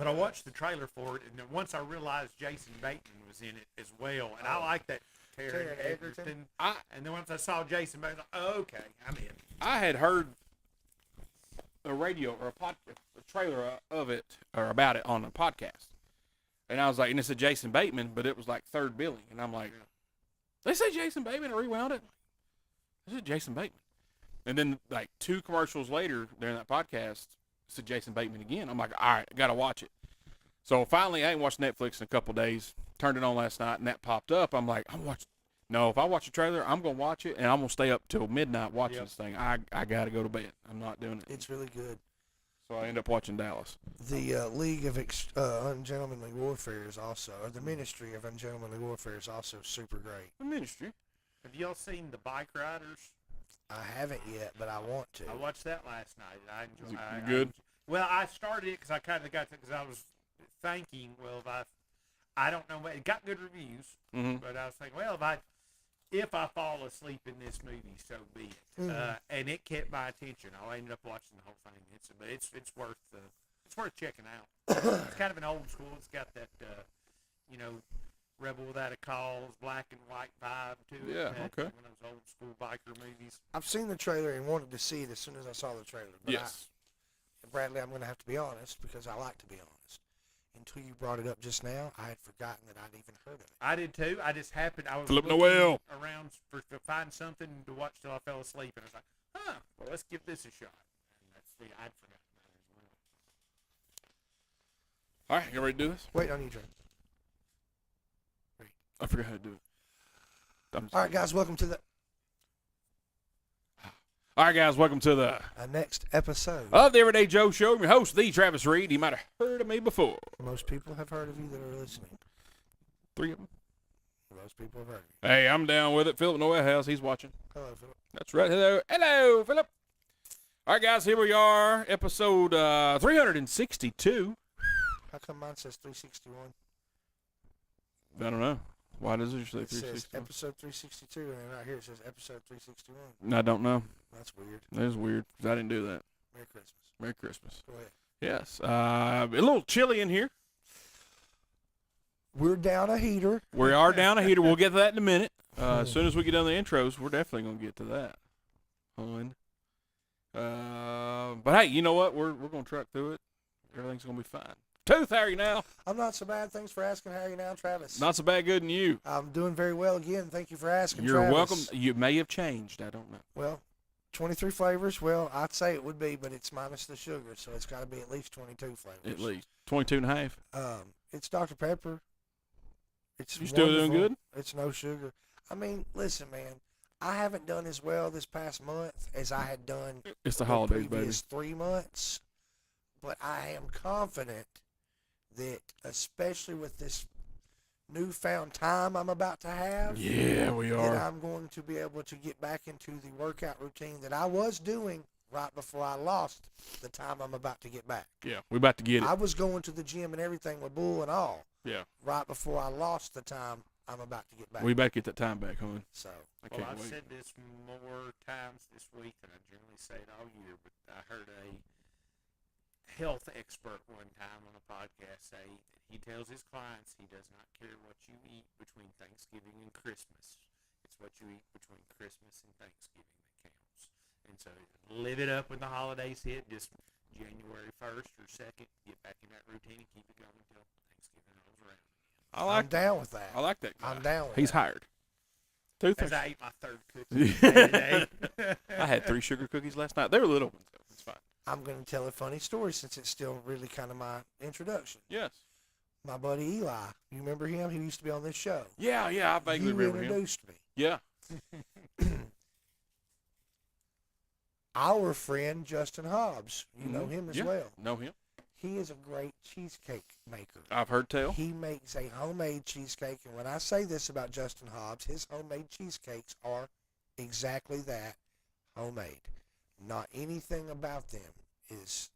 But I watched the trailer for it, and then once I realized Jason Bateman was in it as well, and I like that Taron Egerton. And then once I saw Jason Bateman, I was like, oh, okay, I'm in. I had heard a radio or a trailer of it or about it on a podcast, and I was like, and it said Jason Bateman, but it was like third billing, and I'm like, they say Jason Bateman. I rewound it. This is Jason Bateman, and then like 2 commercials later during that podcast, it said Jason Bateman again. I'm like, all right, I gotta watch it. So finally, I ain't watched Netflix in a couple days. Turned it on last night, and that popped up. I'm like, no, if I watch the trailer, I'm going to watch it, and I'm going to stay up till midnight watching this thing. I got to go to bed. I'm not doing it. It's really good. So I end up watching Dallas. The League of Ungentlemanly Warfare is also, or the Ministry of Ungentlemanly Warfare is also super great. The Ministry. Have y'all seen The Bike Riders? I haven't yet, but I want to. I watched that last night. I enjoyed it. Good? Well, I started it because I kind of got to, because I was thinking, well, if I don't know, it got good reviews, but I was thinking, well, if I fall asleep in this movie, so be it. And it kept my attention. I ended up watching the whole thing. It's worth checking out. It's kind of an old school. It's got that Rebel Without a Cause, black and white vibe to it. Yeah, okay. One of those old school biker movies. I've seen the trailer and wanted to see it as soon as I saw the trailer. But Yes. Bradley, I'm going to have to be honest because I like to be honest. Until you brought it up just now, I had forgotten that I'd even heard of it. I did too. I just happened. I was Philip looking Noel. around to find something to watch till I fell asleep, and I was like, well, let's give this a shot. And I'd forgotten that as well. All right, you ready to do this? Wait on you, Trey. I forgot how to do it. All right, guys, welcome to the next episode of the Everyday Joe Show. I'm your host, the Travis Reed. You might have heard of me before. Most people have heard of you that are listening. 3 of them. Most people have heard of you. Hey, I'm down with it. Philip Noel House, he's watching. Hello, Philip. That's right. Hello, Philip. All right, guys, here we are, episode 362. How come mine says 361? I don't know. Why does it say 362? It says episode 362, and then right here it says episode 361. I don't know. That's weird. That is weird, because I didn't do that. Merry Christmas. Merry Christmas. Go ahead. Yes. A little chilly in here. We're down a heater. We are down a heater. We'll get to that in a minute. As soon as we get done the intros, we're definitely going to get to that. But hey, you know what? We're going to truck through it. Everything's going to be fine. Tooth, how are you now? I'm not so bad. Thanks for asking. How are you now, Travis? Not so bad, good, and you? I'm doing very well again. Thank you for asking, You're Travis. welcome. You may have changed. I don't know. Well, 23 flavors. Well, I'd say it would be, but it's minus the sugar, so it's got to be at least 22 flavors. At least 22 and a half. It's Dr. Pepper. It's you still doing good? It's no sugar. I mean, listen, man. I haven't done as well this past month as I had done. It's the holidays, baby. Previous 3 months, but I am confident that, especially with this newfound time I'm about to have, yeah, we are. that I'm going to be able to get back into the workout routine that I was doing right before I lost the time I'm about to get back. Yeah, we're about to get it. I was going to the gym and everything with Bull and all. Yeah. Right before I lost the time I'm about to get back. We about to get that time back, hon. So. Well, I've said this more times this week than I generally say it all year, but I heard a health expert one time on a podcast say that he tells his clients he does not care what you eat between Thanksgiving and Christmas. It's what you eat between Christmas and Thanksgiving that counts. And so live it up when the holidays hit, just January 1st or 2nd, get back in that routine and keep it going until Thanksgiving rolls around. I'm down with that. I like that guy. I'm down with He's that. hired. As I ate my 3rd cookie today. I had 3 sugar cookies last night. They were little ones, though. It's fine. I'm going to tell a funny story since it's still really kind of my introduction. Yes. My buddy Eli, you remember him? He used to be on this show. Yeah, I vaguely remember him. You introduced me. Yeah. Our friend Justin Hobbs, you know him as well. Know him. He is a great cheesecake maker. I've heard tell. He makes a homemade cheesecake, and when I say this about Justin Hobbs, his homemade cheesecakes are exactly that, homemade. Not anything about them is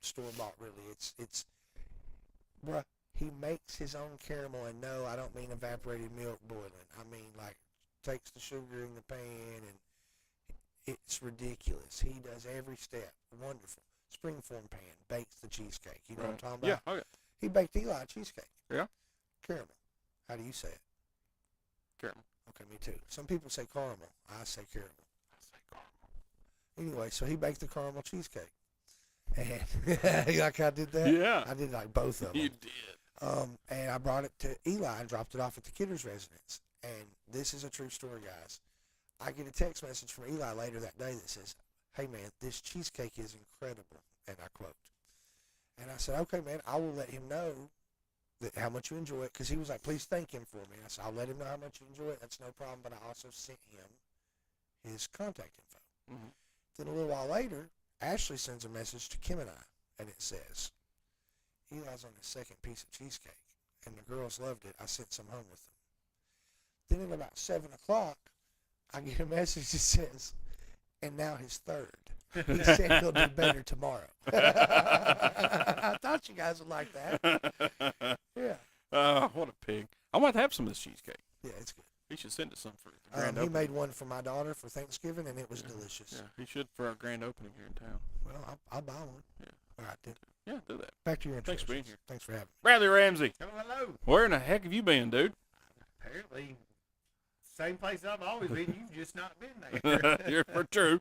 store-bought, really. It's, bruh, he makes his own caramel, and no, I don't mean evaporated milk boiling. I mean, like, takes the sugar in the pan, and it's ridiculous. He does every step. Wonderful. springform pan, bakes the cheesecake. You know what I'm talking Yeah. about? Okay. He baked Eli a cheesecake. Yeah. Caramel. How do you say it? Caramel. Okay, me too. Some people say caramel. I say caramel. I say caramel. Anyway, so he baked the caramel cheesecake. And you like how I did that? Yeah. I did like both of them. You did. And I brought it to Eli and dropped it off at the Kidder's residence. And this is a true story, guys. I get a text message from Eli later that day that says, "Hey, man, this cheesecake is incredible." And I quote. And I said, "Okay, man, I will let him know how much you enjoy it." Because he was like, "Please thank him for me." I said, "I'll let him know how much you enjoy it. That's no problem." But I also sent him his contact info. Mhm. Then a little while later, Ashley sends a message to Kim and I. And it says, "Eli's on his second piece of cheesecake. And the girls loved it. I sent some home with them." Then at about 7 o'clock, I get a message that says, "And now his third. He said he'll do better tomorrow." I thought you guys would like that. Yeah. What a pig. I might have some of this cheesecake. Yeah, it's good. He should send us some for the grand He opening. made one for my daughter for Thanksgiving, and it was delicious. Yeah, he should for our grand opening here in town. Well, I'll buy one. Yeah. All right, then. Yeah, do that. Back to your Thanks for being introductions. here. Thanks for having me. Bradley Ramsey, Hello. where in the heck have you been, dude? Apparently, same place I've always been. You've just not been there. You're true.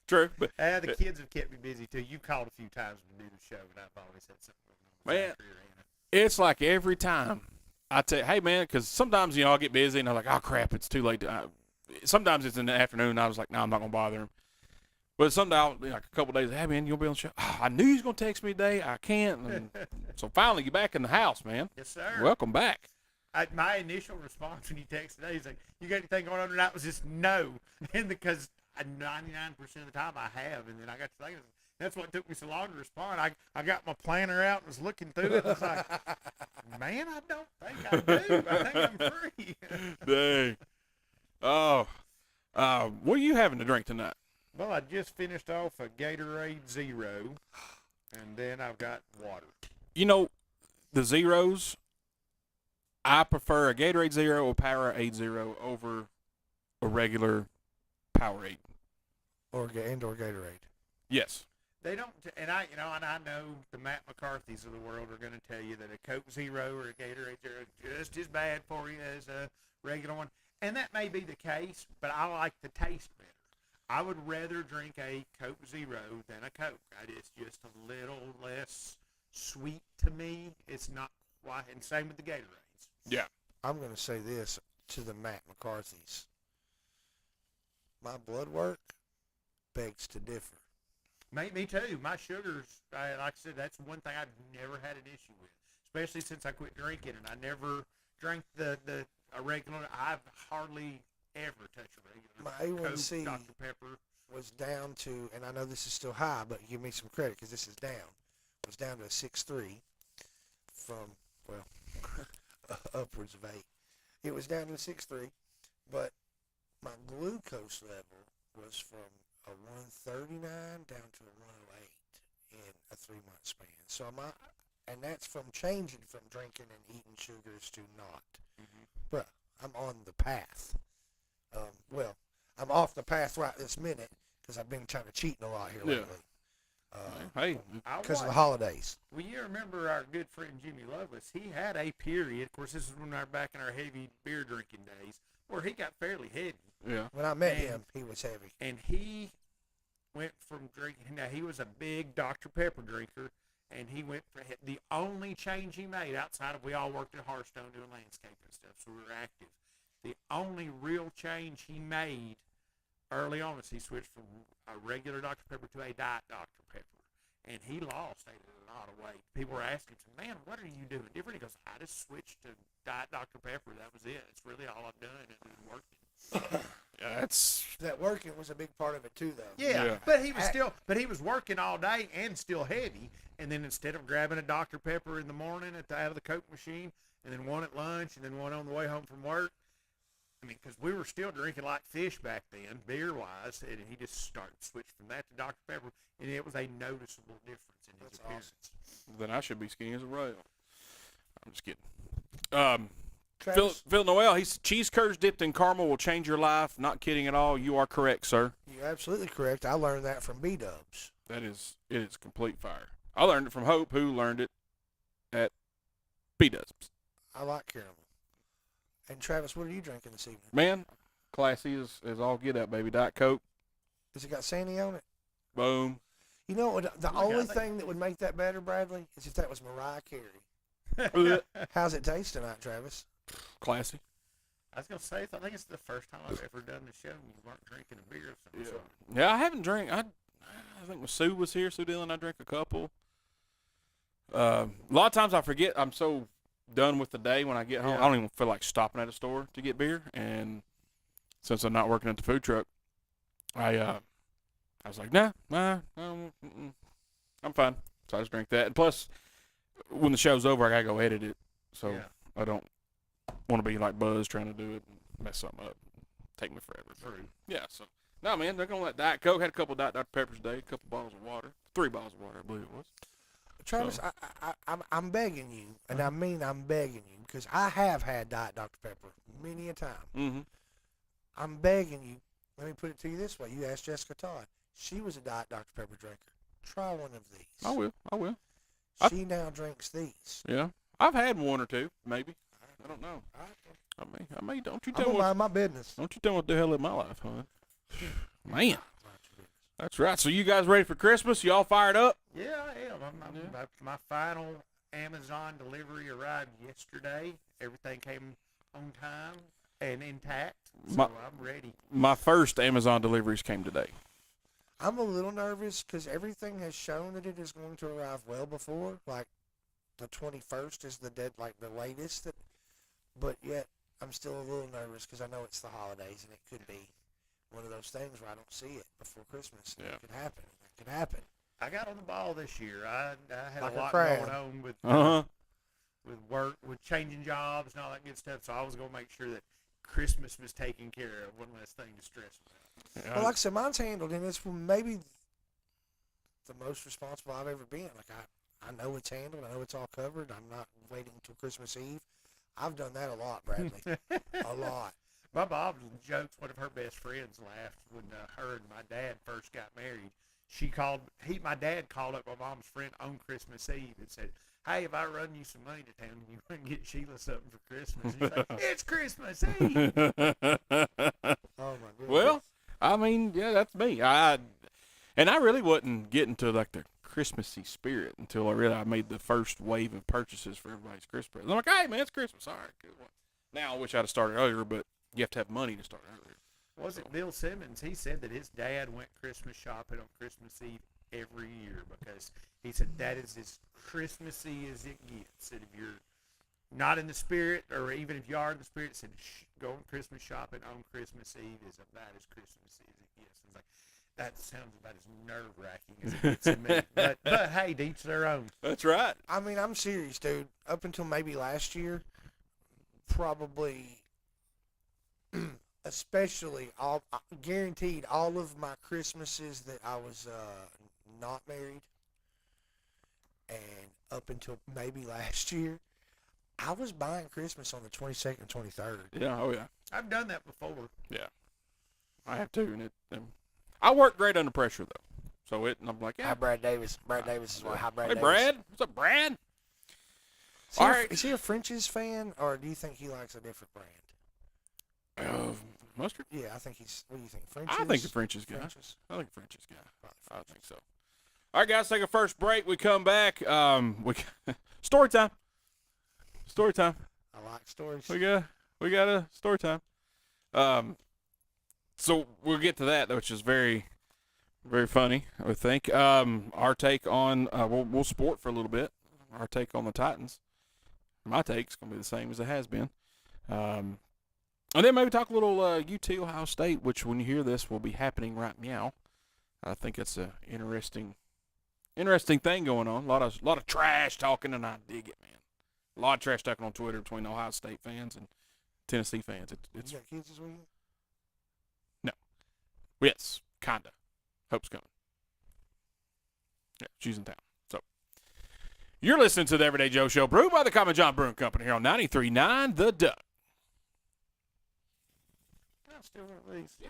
But The kids have kept me busy too. You called a few times to do the show, and I've always had something going on. Man. It's like every time I tell, hey man, because sometimes I'll get busy and I'm like, oh crap, it's too late. Sometimes it's in the afternoon. And I was like, no, I'm not gonna bother him. But sometimes, like a couple days, hey man, you gonna be on the show? Oh, I knew you was gonna text me today. I can't. And so finally, you're back in the house, man. Yes, sir. Welcome back. My initial response when you texted today is like, "You got anything going on tonight?" Was just no, and because 99% of the time I have, and then I got to thinking, that's what took me so long to respond. I got my planner out and was looking through it. And it's like, man, I don't think I do. I think I'm free. Dang. Oh, what are you having to drink tonight? Well, I just finished off a Gatorade Zero, and then I've got water. You know, the zeros. I prefer a Gatorade Zero or Powerade Zero over a regular Powerade. Or Gatorade. Yes. They don't, and I know the Matt McCarthy's of the world are going to tell you that a Coke Zero or a Gatorade Zero is just as bad for you as a regular one, and that may be the case, but I like the taste better. I would rather drink a Coke Zero than a Coke. It's just a little less sweet to me. It's not quite, and same with the Gatorades. Yeah. I'm going to say this to the Matt McCarthys. My blood work begs to differ. Me too. My sugars, like I said, that's one thing I've never had an issue with, especially since I quit drinking, and I never drank a regular. I've hardly ever touched a regular My Coke, A1C Dr. Pepper. was down to, and I know this is still high, but give me some credit because this is down. Was down to a 6.3 from, well, upwards of 8. It was down to a 6.3, but my glucose level was from a 139 down to a 108 in a 3-month span. So and that's from changing from drinking and eating sugars to not. Mm-hmm. Bruh, I'm on the path. Well, I'm off the path right this minute because I've been kind of cheating a lot here Yeah. lately. Hey. Because of the holidays. Well, you remember our good friend Jimmy Lovelace? He had a period. Of course, this is when we were back in our heavy beer drinking days, where he got fairly heavy. Yeah. When I met And- him, he was heavy. And he went from drinking. Now, he was a big Dr. Pepper drinker, and he went for the only change he made outside of we all worked at Hearthstone doing landscaping and stuff, so we were active. The only real change he made early on is he switched from a regular Dr. Pepper to a Diet Dr. Pepper. And he lost a lot of weight. People were asking him, man, what are you doing different? He goes, I just switched to Diet Dr. Pepper. That was it. It's really all I've done, and it's working. Yeah, that's That working was a big part of it too, though. Yeah, but he was working all day and still heavy. And then instead of grabbing a Dr. Pepper in the morning out of the Coke machine, and then one at lunch, and then one on the way home from work, I mean, because we were still drinking like fish back then, beer-wise, and he just switched from that to Dr. Pepper, and it was a noticeable difference in his That's appearance. then I should be skinny as a rail. I'm just kidding. Phil, Travis, Phil Noel, he's cheese curds dipped in caramel will change your life. Not kidding at all. You are correct, sir. you're absolutely correct. I learned that from B-Dubs. it is complete fire. I learned it from Hope, who learned it at B-Dubs. I like caramel. And Travis, what are you drinking this evening? Man, classy as all get up, baby. Diet Coke, Has it got Sandy on it? boom. You know what? The Look, only I think- thing that would make that better, Bradley, is if that was Mariah Carey. How's it taste tonight, Travis? Classy. I was gonna say, I think it's the first time I've ever done the show and you weren't drinking a beer of some sort. Yeah, I haven't drank. I think when Sue was here, Sue Dillon, I drank a couple. A lot of times I forget. I'm so done with the day when I get home. Yeah. I don't even feel like stopping at a store to get beer. And since I'm not working at the food truck, I was like, nah, I'm fine. So I just drink that. And plus, when the show's over, I gotta go edit it. So Yeah. I don't want to be like Buzz trying to do it and mess something up. Take me forever. True. Yeah, so no, man, they're gonna let Diet Coke. Had a couple of Diet Dr Peppers today, a couple bottles of water, 3 bottles of water, I believe it was. Travis, I'm begging you, and I mean I'm begging you, because I have had Diet Dr. Pepper many a time. Mm-hmm. I'm begging you. Let me put it to you this way. You asked Jessica Todd. She was a Diet Dr. Pepper drinker. Try one of these. I will. She now drinks these. Yeah, I've had one or two, maybe. I don't know. I may. Don't you I'm tell gonna what? mind my business. Don't you tell what the hell in my life, huh? Man, that's right. So you guys ready for Christmas? Y'all fired up? Yeah, I am. My final Amazon delivery arrived yesterday. Everything came on time and intact, so My- I'm ready. My first Amazon deliveries came today. I'm a little nervous because everything has shown that it is going to arrive well before. Like the 21st is the the latest. But yet I'm still a little nervous because I know it's the holidays and it could be one of those things where I don't see it before Christmas. Yeah. It could happen. It could happen. I got on the ball this year. I had Like a a lot crab. going on with Uh-huh. with work, with changing jobs and all that good stuff. So I was gonna make sure that Christmas was taken care of, one less thing to stress about. Well, like I said, mine's handled, and it's maybe the most responsible I've ever been. Like I know it's handled. I know it's all covered. I'm not waiting until Christmas Eve. I've done that a lot, Bradley. A lot. My mom jokes. One of her best friends laughed when her and my dad first got married. My dad called up my mom's friend on Christmas Eve and said, "Hey, if I run you some money to town, you want to get Sheila something for Christmas?" He's like, "It's Christmas Eve." Oh my goodness. Well, I mean, yeah, that's me. I really wasn't getting to like the Christmassy spirit until I made the first wave of purchases for everybody's Christmas presents. I'm like, hey man, it's Christmas. All right, good one. Now I wish I'd have started earlier, but you have to have money to start earlier. Was it Bill Simmons? He said that his dad went Christmas shopping on Christmas Eve every year because he said that is as Christmassy as it gets. And if you're not in the spirit, or even if you are in the spirit, said going Christmas shopping on Christmas Eve is about as Christmassy as it gets. It's like, that sounds about as nerve-wracking as it gets to me. But hey, to each their own. That's right. I mean, I'm serious, dude. Up until maybe last year, probably, especially, guaranteed all of my Christmases that I was not married, and up until maybe last year, I was buying Christmas on the 22nd and 23rd. Yeah. Oh yeah. I've done that before. Yeah. I have to, and I work great under pressure though. So I'm like, Hi, yeah. Brad Davis. Brad Davis is what. Hi, Brad Hey, Davis. Brad. What's up, Brad? All right. Is he a French's fan, or do you think he likes a different brand? Mustard? Yeah, I think he's. What do you think? French's? I think the French's guy. French's? I think French's guy. Probably I French's. think so. All right, guys, take a first break. We come back. Story time. Story time. I like stories. We got a story time. So we'll get to that, which is very, very funny. I think. Our take on we'll sport for a little bit. Our take on the Titans. My take's gonna be the same as it has been. And then maybe talk a little UT Ohio State, which when you hear this will be happening right now. I think it's a interesting thing going on. A lot of trash talking, and I dig it, man. A lot of trash talking on Twitter between Ohio State fans and Tennessee fans. It's You got kids this weekend? yes, kinda. Hope's coming. Yeah, she's in town. So you're listening to the Everyday Joe Show, brewed by the Common John Brewing Company here on 93.9 The Duck. I still want these. Yeah.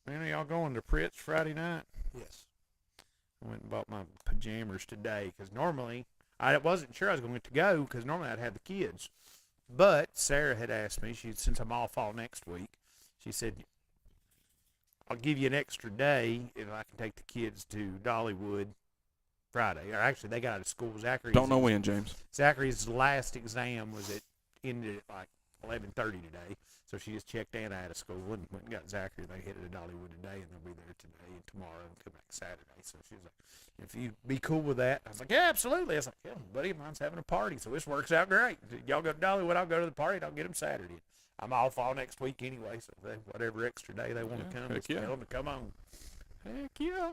Man, are y'all going to Pritz Friday night? Yes. I went and bought my pajamas today because normally I wasn't sure I was going to go because normally I'd have the kids. But Sarah had asked me, since I'm off all next week, she said, I'll give you an extra day if I can take the kids to Dollywood Friday. Or actually, they got out of school. Don't know when, James. Zachary's last exam ended at like 11:30 today. So she just checked Anna out of school and went and got Zachary. They headed to Dollywood today, and they'll be there today and tomorrow and come back Saturday. So she was like, if you'd be cool with that. I was like, yeah, absolutely. I was like, yeah, a buddy of mine's having a party, so this works out great. Y'all go to Dollywood, I'll go to the party, and I'll get them Saturday. I'm off all next week anyway, so whatever extra day they want to come, just tell them to come on. Heck yeah.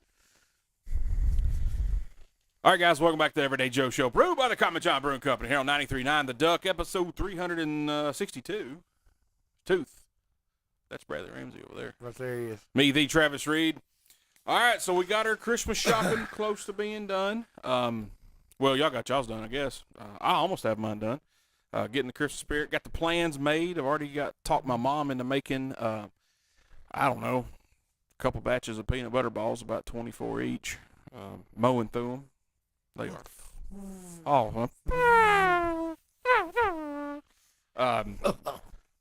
All right, guys, welcome back to the Everyday Joe Show, brewed by the Common John Brewing Company here on 93.9 The Duck, episode 362. Tooth. That's Bradley Ramsey over there. Right there he is. Me, the Travis Reed. All right, so we got our Christmas shopping close to being done. Well, y'all got y'all's done, I guess. I almost have mine done. Getting the Christmas spirit. Got the plans made. I've already talked my mom into making, I don't know, a couple batches of peanut butter balls, about 24 each. Mowing through them. They are all of them.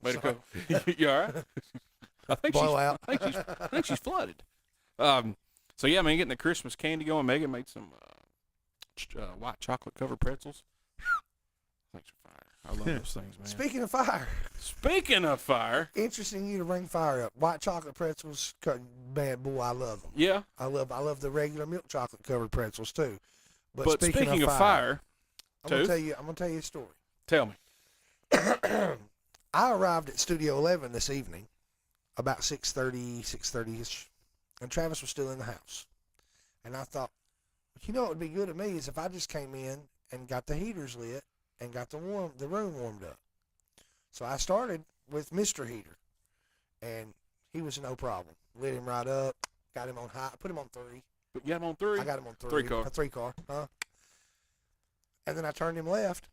Way to go. You all right? I think she's flooded. So yeah, man, getting the Christmas candy going. Megan made some white chocolate covered pretzels. Thanks for fire. I love those things, man. Speaking of fire, Interesting you to bring fire up. White chocolate pretzels, man, boy, I love them. Yeah. I love the regular milk chocolate covered pretzels too. But speaking of fire, I'm gonna tell you a story. Tell me. I arrived at Studio 11 this evening, about 6:30-ish, and Travis was still in the house. And I thought, you know what would be good to me is if I just came in and got the heaters lit and got the room warmed up. So I started with Mr. Heater, and he was no problem. Lit him right up, got him on high, put him on 3. You got him on 3? I got him on 3. 3 car. A 3 car, huh? And then I turned him left,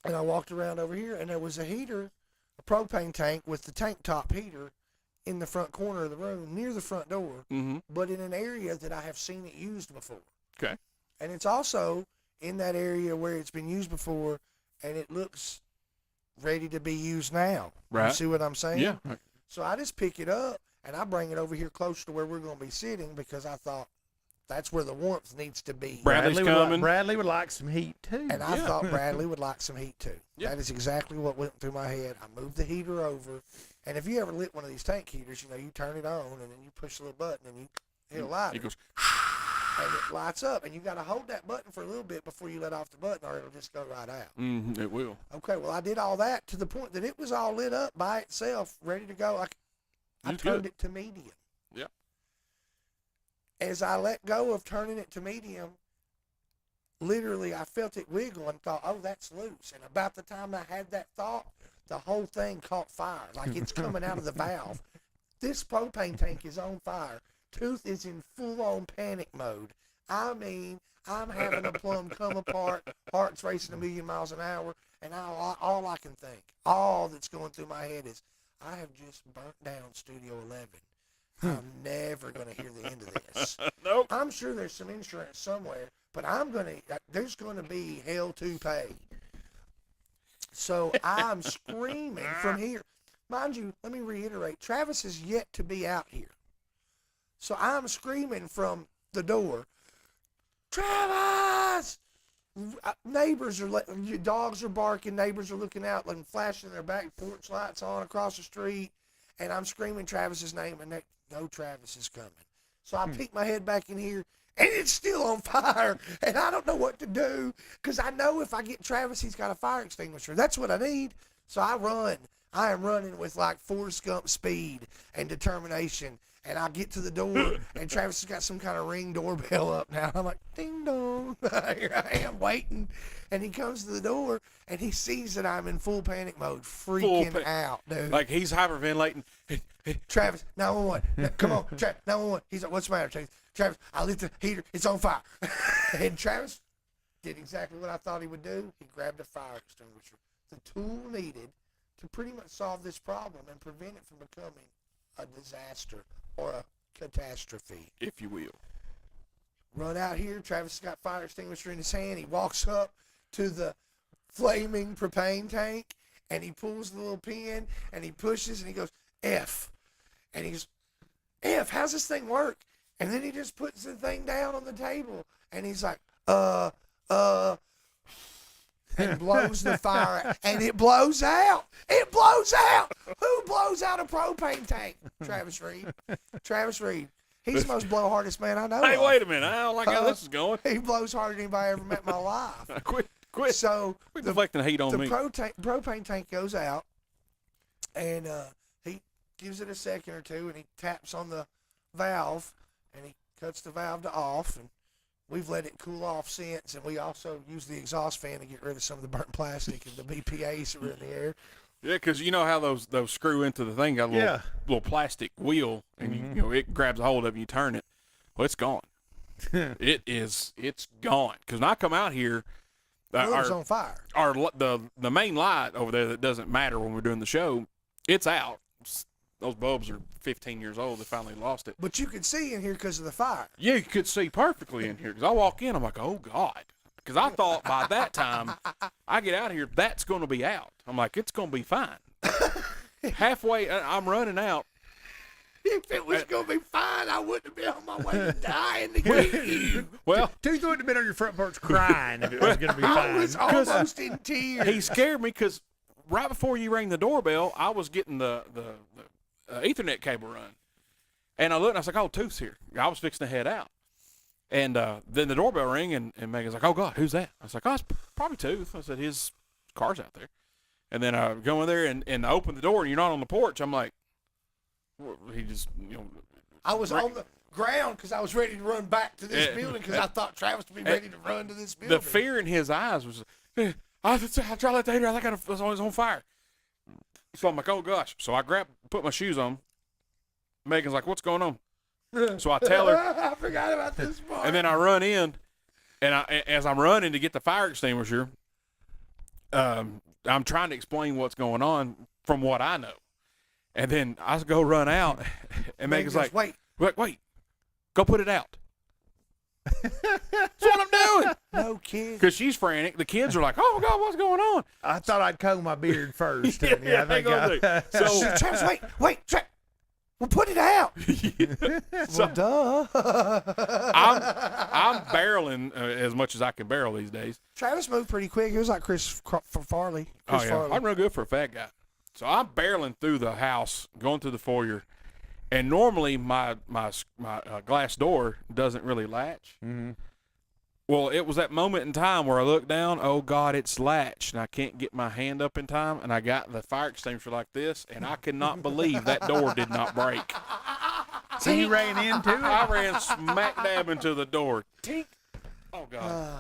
and I walked around over here, and there was a heater, a propane tank with the tank top heater in the front corner of the room near the front door, but in an area that I have seen it used before. Okay. And it's also in that area where it's been used before, and it looks ready to be used now. Right. You see what I'm saying? Yeah. So I just pick it up, and I bring it over here close to where we're going to be sitting because I thought that's where the warmth needs to be. Bradley would like some heat too. And I thought Bradley would like some heat too. Yeah. That is exactly what went through my head. I moved the heater over, and if you ever lit one of these tank heaters, you turn it on, and then you push the little button, and you hit a lighter. It goes, and it lights up, and you got to hold that button for a little bit before you let off the button, or it'll just go right out. it will. Okay, well, I did all that to the point that it was all lit up by itself, ready to go. I turned it to medium. Yeah. As I let go of turning it to medium, literally I felt it wiggle and thought, oh, that's loose. And about the time I had that thought, the whole thing caught fire, like it's coming out of the valve. This propane tank is on fire. Tooth is in full-on panic mode. I mean, I'm having a plum come apart, heart's racing 1,000,000 miles an hour, and all I can think, all that's going through my head is, I have just burnt down Studio 11. I'm never going to hear the end of this. Nope. I'm sure there's some insurance somewhere, but there's going to be hell to pay. So I'm screaming from here. Mind you, let me reiterate, Travis is yet to be out here. So I'm screaming from the door, Travis! Neighbors dogs are barking, neighbors are looking out and flashing their back porch lights on across the street, and I'm screaming Travis's name, and no Travis is coming. So I peek my head back in here, and it's still on fire, and I don't know what to do, because I know if I get Travis, he's got a fire extinguisher. That's what I need. So I run. I am running with like Forrest Gump speed and determination. And I get to the door, and Travis has got some kind of Ring doorbell up now. I'm like, ding dong. Here I am waiting. And he comes to the door, and he sees that I'm in full panic mode, freaking out, dude. Like he's hyperventilating. Travis, 911. Come on, Travis, 911. He's like, what's the matter, Travis? Travis, I lit the heater. It's on fire. And Travis did exactly what I thought he would do. He grabbed a fire extinguisher, the tool needed to pretty much solve this problem and prevent it from becoming a disaster or a catastrophe. if you will. Run out here. Travis has got fire extinguisher in his hand. He walks up to the flaming propane tank, and he pulls the little pin, and he pushes, and he goes, F. And he goes, F, how's this thing work? And then he just puts the thing down on the table, and he's like, and blows the fire out. And it blows out. It blows out. Who blows out a propane tank? Travis Reed. Travis Reed. He's the most blowhardest man I know. Hey, of. wait a minute. I don't like how this is going. He blows harder than anybody I ever met in my life. Quit. So Quit deflecting heat on the me. propane tank goes out, and he gives it a second or two, and he taps on the valve, and he cuts the valve to off, and we've let it cool off since, and we also use the exhaust fan to get rid of some of the burnt plastic and the BPA's that were in the air. Yeah, because you know how those screw into the thing, got a little plastic wheel, and you know it grabs a hold of it and you turn it. Well, it's gone. It's gone. Because when I come out here, It was on fire. the main light over there that doesn't matter when we're doing the show, it's out. Those bulbs are 15 years old. They finally lost it. But you could see in here because of the fire. Yeah, you could see perfectly in here. Because I walk in, I'm like, oh, God. Because I thought by that time, I get out of here, that's going to be out. I'm like, it's going to be fine. Halfway, I'm running out. If it was going to be fine, I wouldn't have been on my way to dying to get you. Well, Tooth wouldn't have been on your front porch crying if it was going to be I fine. was almost in tears. he scared me because right before you rang the doorbell, I was getting the Ethernet cable run. And I looked and I was like, oh, Tooth's here. I was fixing to head out. And then the doorbell rang, and Megan's like, oh, God, who's that? I was like, oh, it's probably Tooth. I said, his car's out there. And then I go in there and I open the door, and you're not on the porch. I'm like, well, he just, you know. I was on the ground because I was ready to run back to this building because I thought Travis would be ready to run to this building. The fear in his eyes was, I'll try to let the heater out. I got it was on fire. So I'm like, oh, gosh. So I put my shoes on. Megan's like, what's going on? So I tell her. I forgot about this part. And then I run in, and as I'm running to get the fire extinguisher, I'm trying to explain what's going on from what I know. And then I go run out, and Megan's like, wait. Go put it out. That's what I'm doing. No kid. Because she's frantic. The kids are like, oh, God, what's going on? I thought I'd comb my beard first. Yeah, I think so Travis, wait, Travis. Well, put it out. So- Well, duh. I'm barreling as much as I can barrel these days. Travis moved pretty quick. It was like Chris Farley. Chris Farley. I'm real good for a fat guy. So I'm barreling through the house, going through the foyer, and normally my glass door doesn't really latch. Mm-hmm. Well, it was that moment in time where I looked down. Oh God, it's latched, and I can't get my hand up in time. And I got the fire extinguisher like this, and I could not believe that door did not break. So you ran into it? I ran smack dab into the door. Tink. Oh God.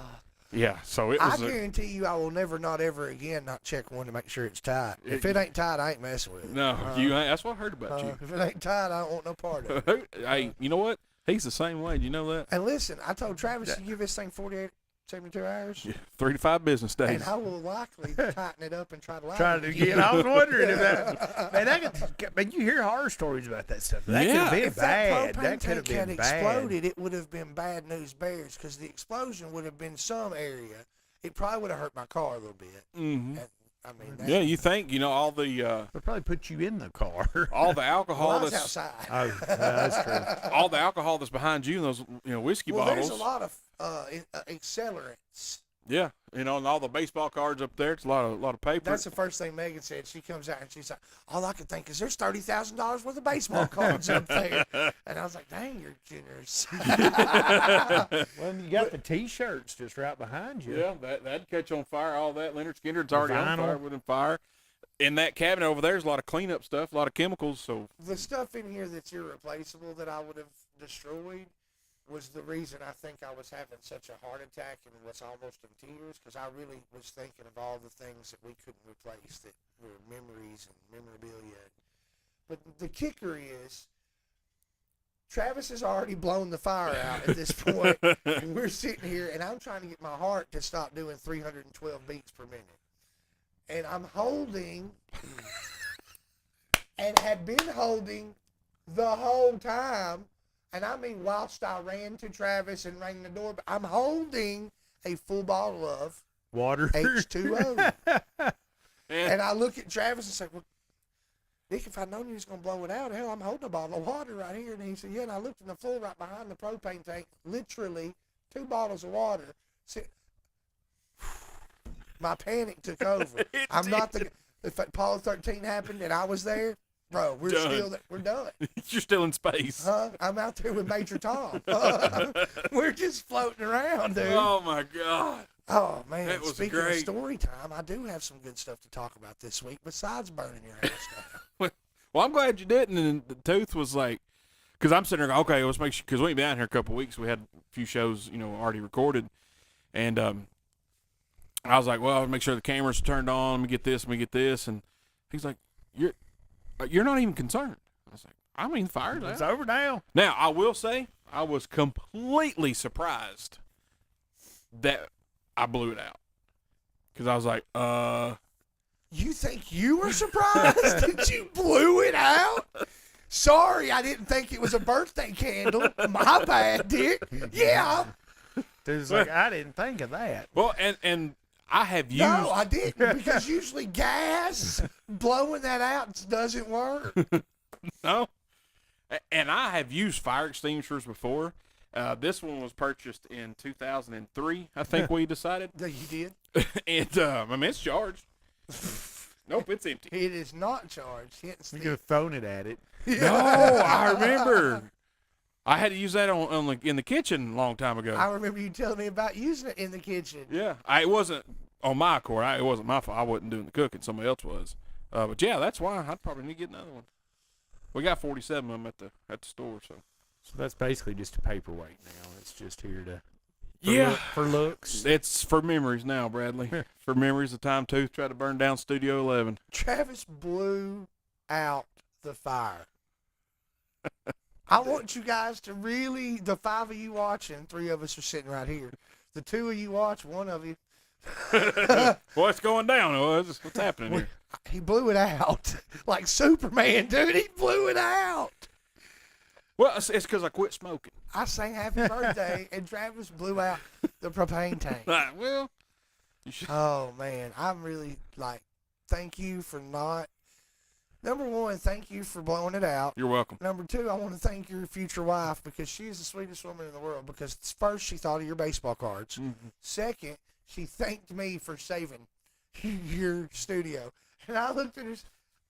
Yeah. So it I was. guarantee you, I will never, not ever again, not check one to make sure it's tight. If it ain't tight, I ain't messing with it. No, you ain't. That's what I heard about you. If it ain't tight, I don't want no part of it. Hey, you know what? He's the same way. Do you know that? And listen, I told Travis to give this thing 48, 72 hours, Yeah, 3 to 5 business days. and I will likely tighten it up and try to lie. Trying to get. I was wondering if that. Man, you hear horror stories about that stuff. That Yeah. could have been If bad. that propane That could tank have had been bad. exploded, it would have been bad news bears because the explosion would have been some area. It probably would have hurt my car a little bit. Mm-hmm. And, I mean, that, Yeah, you think all the Would probably put you in the car. all the alcohol well, I was that's outside. Oh, that's true. all the alcohol that's behind you in those whiskey Well, bottles. there's a lot of accelerants. Yeah, and all the baseball cards up there. It's a lot of paper. That's the first thing Megan said. She comes out and she's like, all I can think is there's $30,000 worth of baseball cards up there. And I was like, dang, you're generous. Well, you got the T-shirts just right behind you. Yeah, that'd catch on fire. All that Leonard Skinner's already on Vinyl. fire, with fire. In that cabinet over there's a lot of cleanup stuff, a lot of chemicals. So The stuff in here that's irreplaceable that I would have destroyed was the reason I think I was having such a heart attack and was almost in tears because I really was thinking of all the things that we couldn't replace that were memories and memorabilia. But the kicker is Travis has already blown the fire out at this point, and we're sitting here, and I'm trying to get my heart to stop doing 312 beats per minute. And I'm holding and had been holding the whole time. And I mean, whilst I ran to Travis and rang the doorbell, I'm holding a full bottle of Water. H2O. And And I look at Travis and say, well, Nick, if I'd known you was going to blow it out, hell, I'm holding a bottle of water right here. And he said, yeah. And I looked in the full right behind the propane tank, literally 2 bottles of water. See, my panic took over. It I'm not the. If Apollo 13 happened and I was there, bro, we're Done. still there. We're done. you're still in space. Huh? I'm out there with Major Tom. We're just floating around, dude. Oh my God. Oh man! That was Speaking of great. story time, I do have some good stuff to talk about this week besides burning your house down. Well, I'm glad you didn't. And the tooth was like, because I'm sitting there going, okay, let's make sure, because we ain't been out here a couple of weeks. We had a few shows, already recorded. And I was like, well, I'll make sure the camera's turned on. Let me get this. And he's like, you're not even concerned. I was like, I mean, fire's It's out. over now. Now, I will say, I was completely surprised that I blew it out. Because I was like, You think you were surprised that you blew it out? Sorry, I didn't think it was a birthday candle. My bad, Dick. Yeah. Dude's like, I didn't think of that. well, and I have used. No, I didn't because usually gas blowing that out doesn't work. No. And I have used fire extinguishers before. This one was purchased in 2003, I think we decided. No, you did. And, I mean, it's charged. Nope, it's empty. It is not charged. Hence You the- could have thrown it at it. No, I remember. I had to use that in the kitchen a long time ago. I remember you telling me about using it in the kitchen. Yeah. It wasn't on my accord. It wasn't my fault. I wasn't doing the cooking. Somebody else was. But, yeah, that's why I'd probably need to get another one. We got 47 of them at the store, so. So that's basically just a paperweight now. It's just here to for looks. It's for memories now, Bradley. For memories of time Tooth tried to burn down Studio 11. Travis blew out the fire. I want you guys to really, the 5 of you watching, 3 of us are sitting right here. The 2 of you watch, 1 of you, What's going down? What's happening here? he blew it out. Like Superman, dude. He blew it out. Well, it's because I quit smoking. I sang happy birthday, and Travis blew out the propane tank. Well, you should. Oh, man. I'm really, thank you for not. Number 1, thank you for blowing it out. You're welcome. Number 2, I want to thank your future wife because she is the sweetest woman in the world. Because first, she thought of your baseball cards. Mm-hmm. Second, she thanked me for saving your studio. And I looked at her.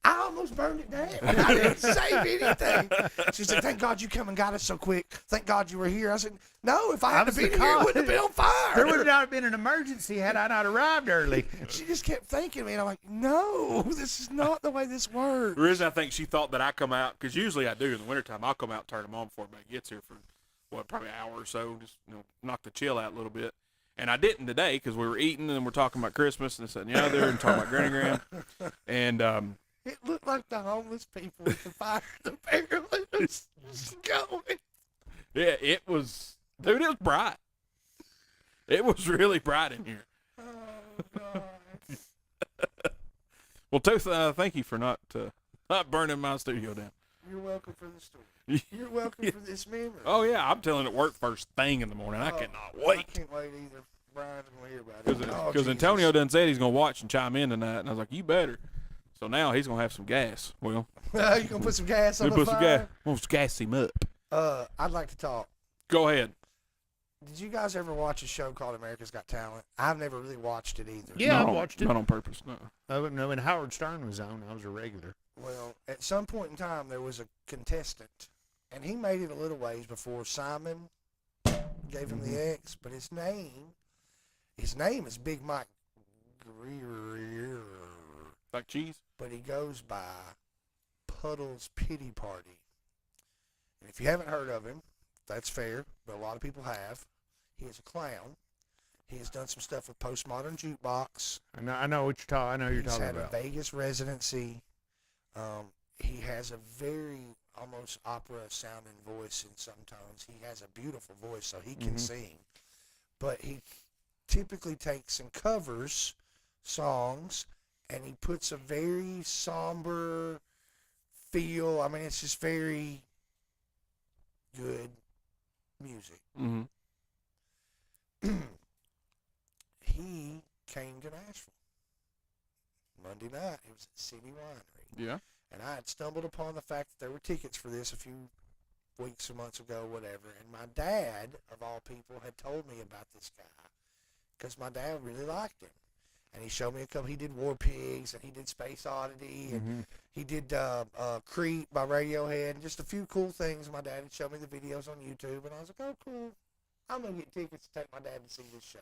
I almost burned it down. I didn't save anything. She said, thank God you come and got us so quick. Thank God you were here. I said, no, if I hadn't was been the here, it cause. would have been on fire. There would not have been an emergency had I not arrived early. She just kept thanking me. And I'm like, no, this is not the way this works. The reason I think she thought that I come out, because usually I do in the wintertime, I'll come out and turn them on before everybody gets here for, probably an hour or so, just, knock the chill out a little bit. And I didn't today because we were eating and we're talking about Christmas and this and the other and talking about Granny Graham. And, It looked like the homeless people with the fire in the barrel. It was just going. yeah, it was, dude, it was bright. It was really bright in here. Oh, God. Well, Tooth, thank you for not burning my studio down. You're welcome for the story. You're welcome for this memory. Oh, yeah, I'm telling it work first thing in the morning. I Oh, cannot I wait. can't wait either. Brian's going to hear about it. Oh, Because Jesus. Antonio done said he's going to watch and chime in tonight. And I was like, you better. So now he's going to have some gas. Well, You going to put some gas on we the put fire? some gas. We'll gas him up. I'd like to talk. Go ahead. Did you guys ever watch a show called America's Got Talent? I've never really watched it either. Yeah, Not I on- watched it. Not on purpose, no. No, when Howard Stern was on, I was a regular. Well, at some point in time, there was a contestant, and he made it a little ways before Simon gave him the X, but his name is Big Mike Greer, Like cheese? but he goes by Puddle's Pity Party. And if you haven't heard of him, that's fair, but a lot of people have. He is a clown. He has done some stuff with Postmodern Jukebox. I know what you're talking. I know who you're He's talking had about. a Vegas residency. He has a very almost opera sounding voice in some tones. He has a beautiful voice, so he can sing. But he typically takes and covers songs, and he puts a very somber feel. I mean, it's just very good music. Mm-hmm. He came to Nashville Monday night. It was at City Winery. Yeah. And I had stumbled upon the fact that there were tickets for this a few weeks or months ago, whatever. And my dad, of all people, had told me about this guy because my dad really liked him. And he showed me a couple. He did War Pigs, and he did Space Oddity, and he did Creep by Radiohead, and just a few cool things. My dad had showed me the videos on YouTube, and I was like, oh, cool. I'm going to get tickets to take my dad to see this show.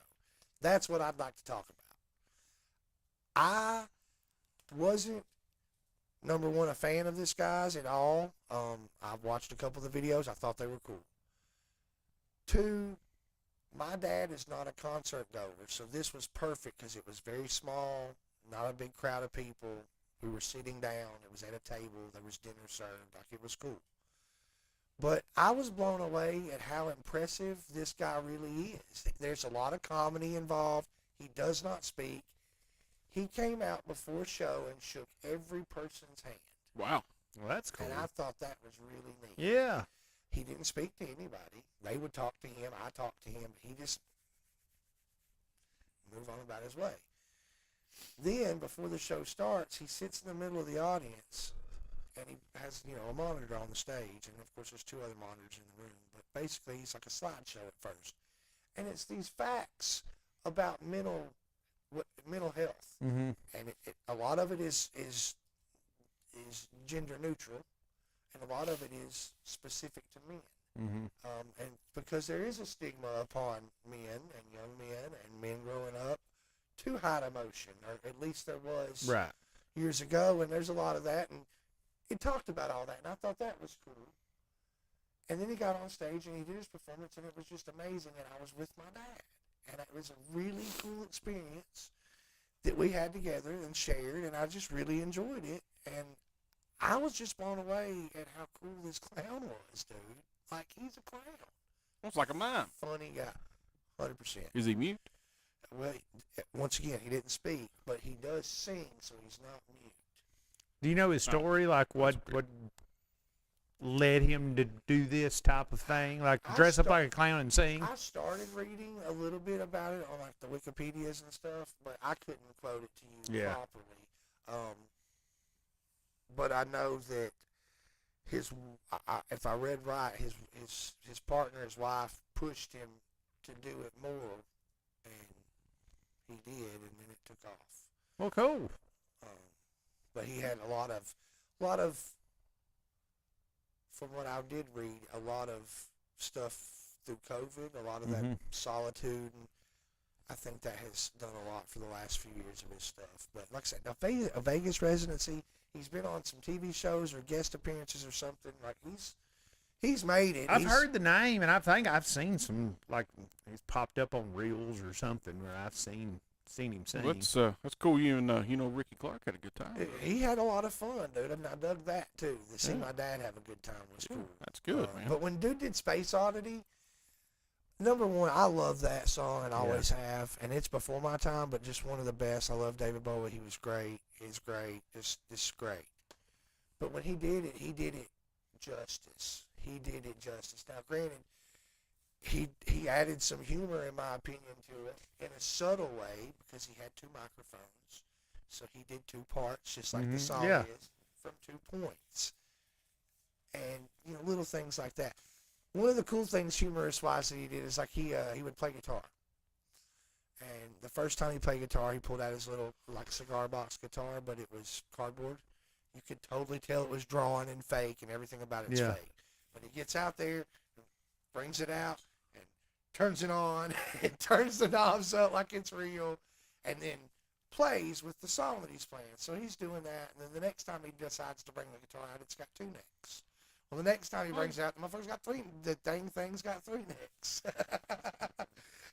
That's what I'd like to talk about. I wasn't, number one, a fan of this guy's at all. I've watched a couple of the videos. I thought they were cool. Two, my dad is not a concert goer, so this was perfect because it was very small, not a big crowd of people. We were sitting down. It was at a table. There was dinner served. Like, it was cool. But I was blown away at how impressive this guy really is. There's a lot of comedy involved. He does not speak. He came out before show and shook every person's hand. Wow. Well, that's cool. And I thought that was really neat. Yeah. He didn't speak to anybody. They would talk to him. I talked to him. He just moved on about his way. Then, before the show starts, he sits in the middle of the audience, and he has, a monitor on the stage. And, of course, there's two other monitors in the room. But basically, he's like a slideshow at first. And it's these facts about mental health. Mm-hmm. And a lot of it is gender neutral, and a lot of it is specific to men. Mm-hmm. And because there is a stigma upon men and young men and men growing up to hide emotion, or at least there was Right. years ago, and there's a lot of that, and it talked about all that, and I thought that was cool. And then he got on stage and he did his performance, and it was just amazing, and I was with my dad, and it was a really cool experience that we had together and shared, and I just really enjoyed it, and I was just blown away at how cool this clown was, dude. Like, he's a clown. It's like a mime. Funny guy. 100%. Is he mute? Well, once again, he didn't speak, but he does sing, so he's not mute. Do you know his story? Like, what led him to do this type of thing? Like, I dress up start- like a clown and sing? I started reading a little bit about it on, like, the Wikipedias and stuff, but I couldn't quote it to you Yeah. properly. But I know that if I read right, his partner, his wife, pushed him to do it more, and he did, and then it took off. Well, cool. But he had a lot of, from what I did read, a lot of stuff through COVID, a lot of that solitude, and I think that has done a lot for the last few years of his stuff. But like I said, a Vegas residency, he's been on some TV shows or guest appearances or something. Like, he's made it. I've heard the name, and I think I've seen some, like, he's popped up on Reels or something where I've seen him sing. Well, that's cool. You and Ricky Clark had a good time. He had a lot of fun, dude. I dug that, too. To see my dad have a good time was cool. That's good, man. But when dude did Space Oddity, number one, I love that song and always have. And it's before my time, but just one of the best. I love David Bowie. He was great. He's great. Just great. But when he did it justice. He did it justice. Now, granted, he added some humor, in my opinion, to it in a subtle way because he had two microphones. So he did two parts, just like the song is, from 2 points. And, little things like that. One of the cool things, humorous-wise, that he did is, like, he would play guitar. And the first time he played guitar, he pulled out his little, like, cigar box guitar, but it was cardboard. You could totally tell it was drawn and fake, and everything about it's fake. But he gets out there, brings it out, and turns it on, and turns the knobs up like it's real, and then plays with the song that he's playing. So he's doing that, and then the next time he decides to bring the guitar out, it's got 2 necks. Well, the next time he brings it out, the motherfucker's got 3. The dang thing's got 3 necks.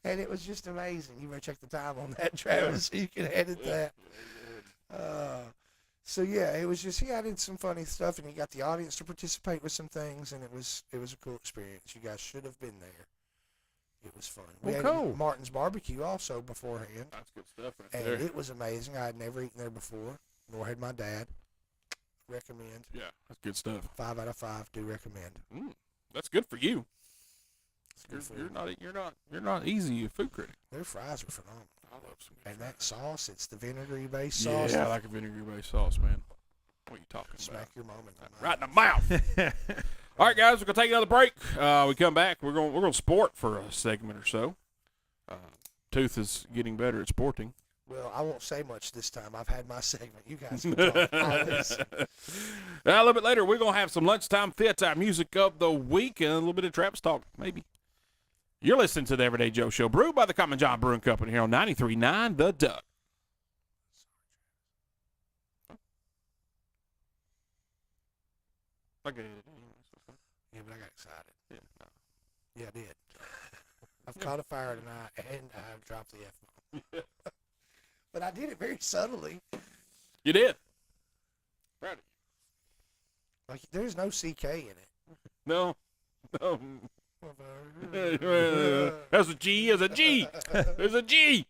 And it was just amazing. You better check the time on that, Travis, so you can edit that. So yeah, it was just, he added some funny stuff, and he got the audience to participate with some things, and it was a cool experience. You guys should have been there. It was fun. We had cool. Martin's Barbecue also beforehand, That's good stuff right and there. it was amazing. I had never eaten there before, nor had my dad. recommend. Yeah, that's good stuff. 5 out of 5 do recommend. That's good for you. Good food. You're not easy a food critic. Their fries are phenomenal. I love some good And fries. that sauce, it's the vinegary-based sauce. Yeah, I like a vinegar-based sauce, man. What are you talking Smack about? your mom in the Right mouth. in the mouth. All right, guys, we're gonna take another break. We come back. We're gonna sport for a segment or so. Tooth is getting better at sporting. Well, I won't say much this time. I've had my segment. You guys can talk. I'll listen. Now, a little bit later, we're gonna have some lunchtime fits, our music of the week, and a little bit of Traps talk, maybe. You're listening to the Everyday Joe Show, brewed by the Common John Brewing Company here on 93.9 The Duck. Okay. Yeah, but I got excited. Yeah, no. Yeah, I did. I've caught a fire tonight, and I've dropped the F-bomb. But I did it very subtly. You did. Proud of you. Like, there's no CK in it. No. That's a G. There's a G. There's a G.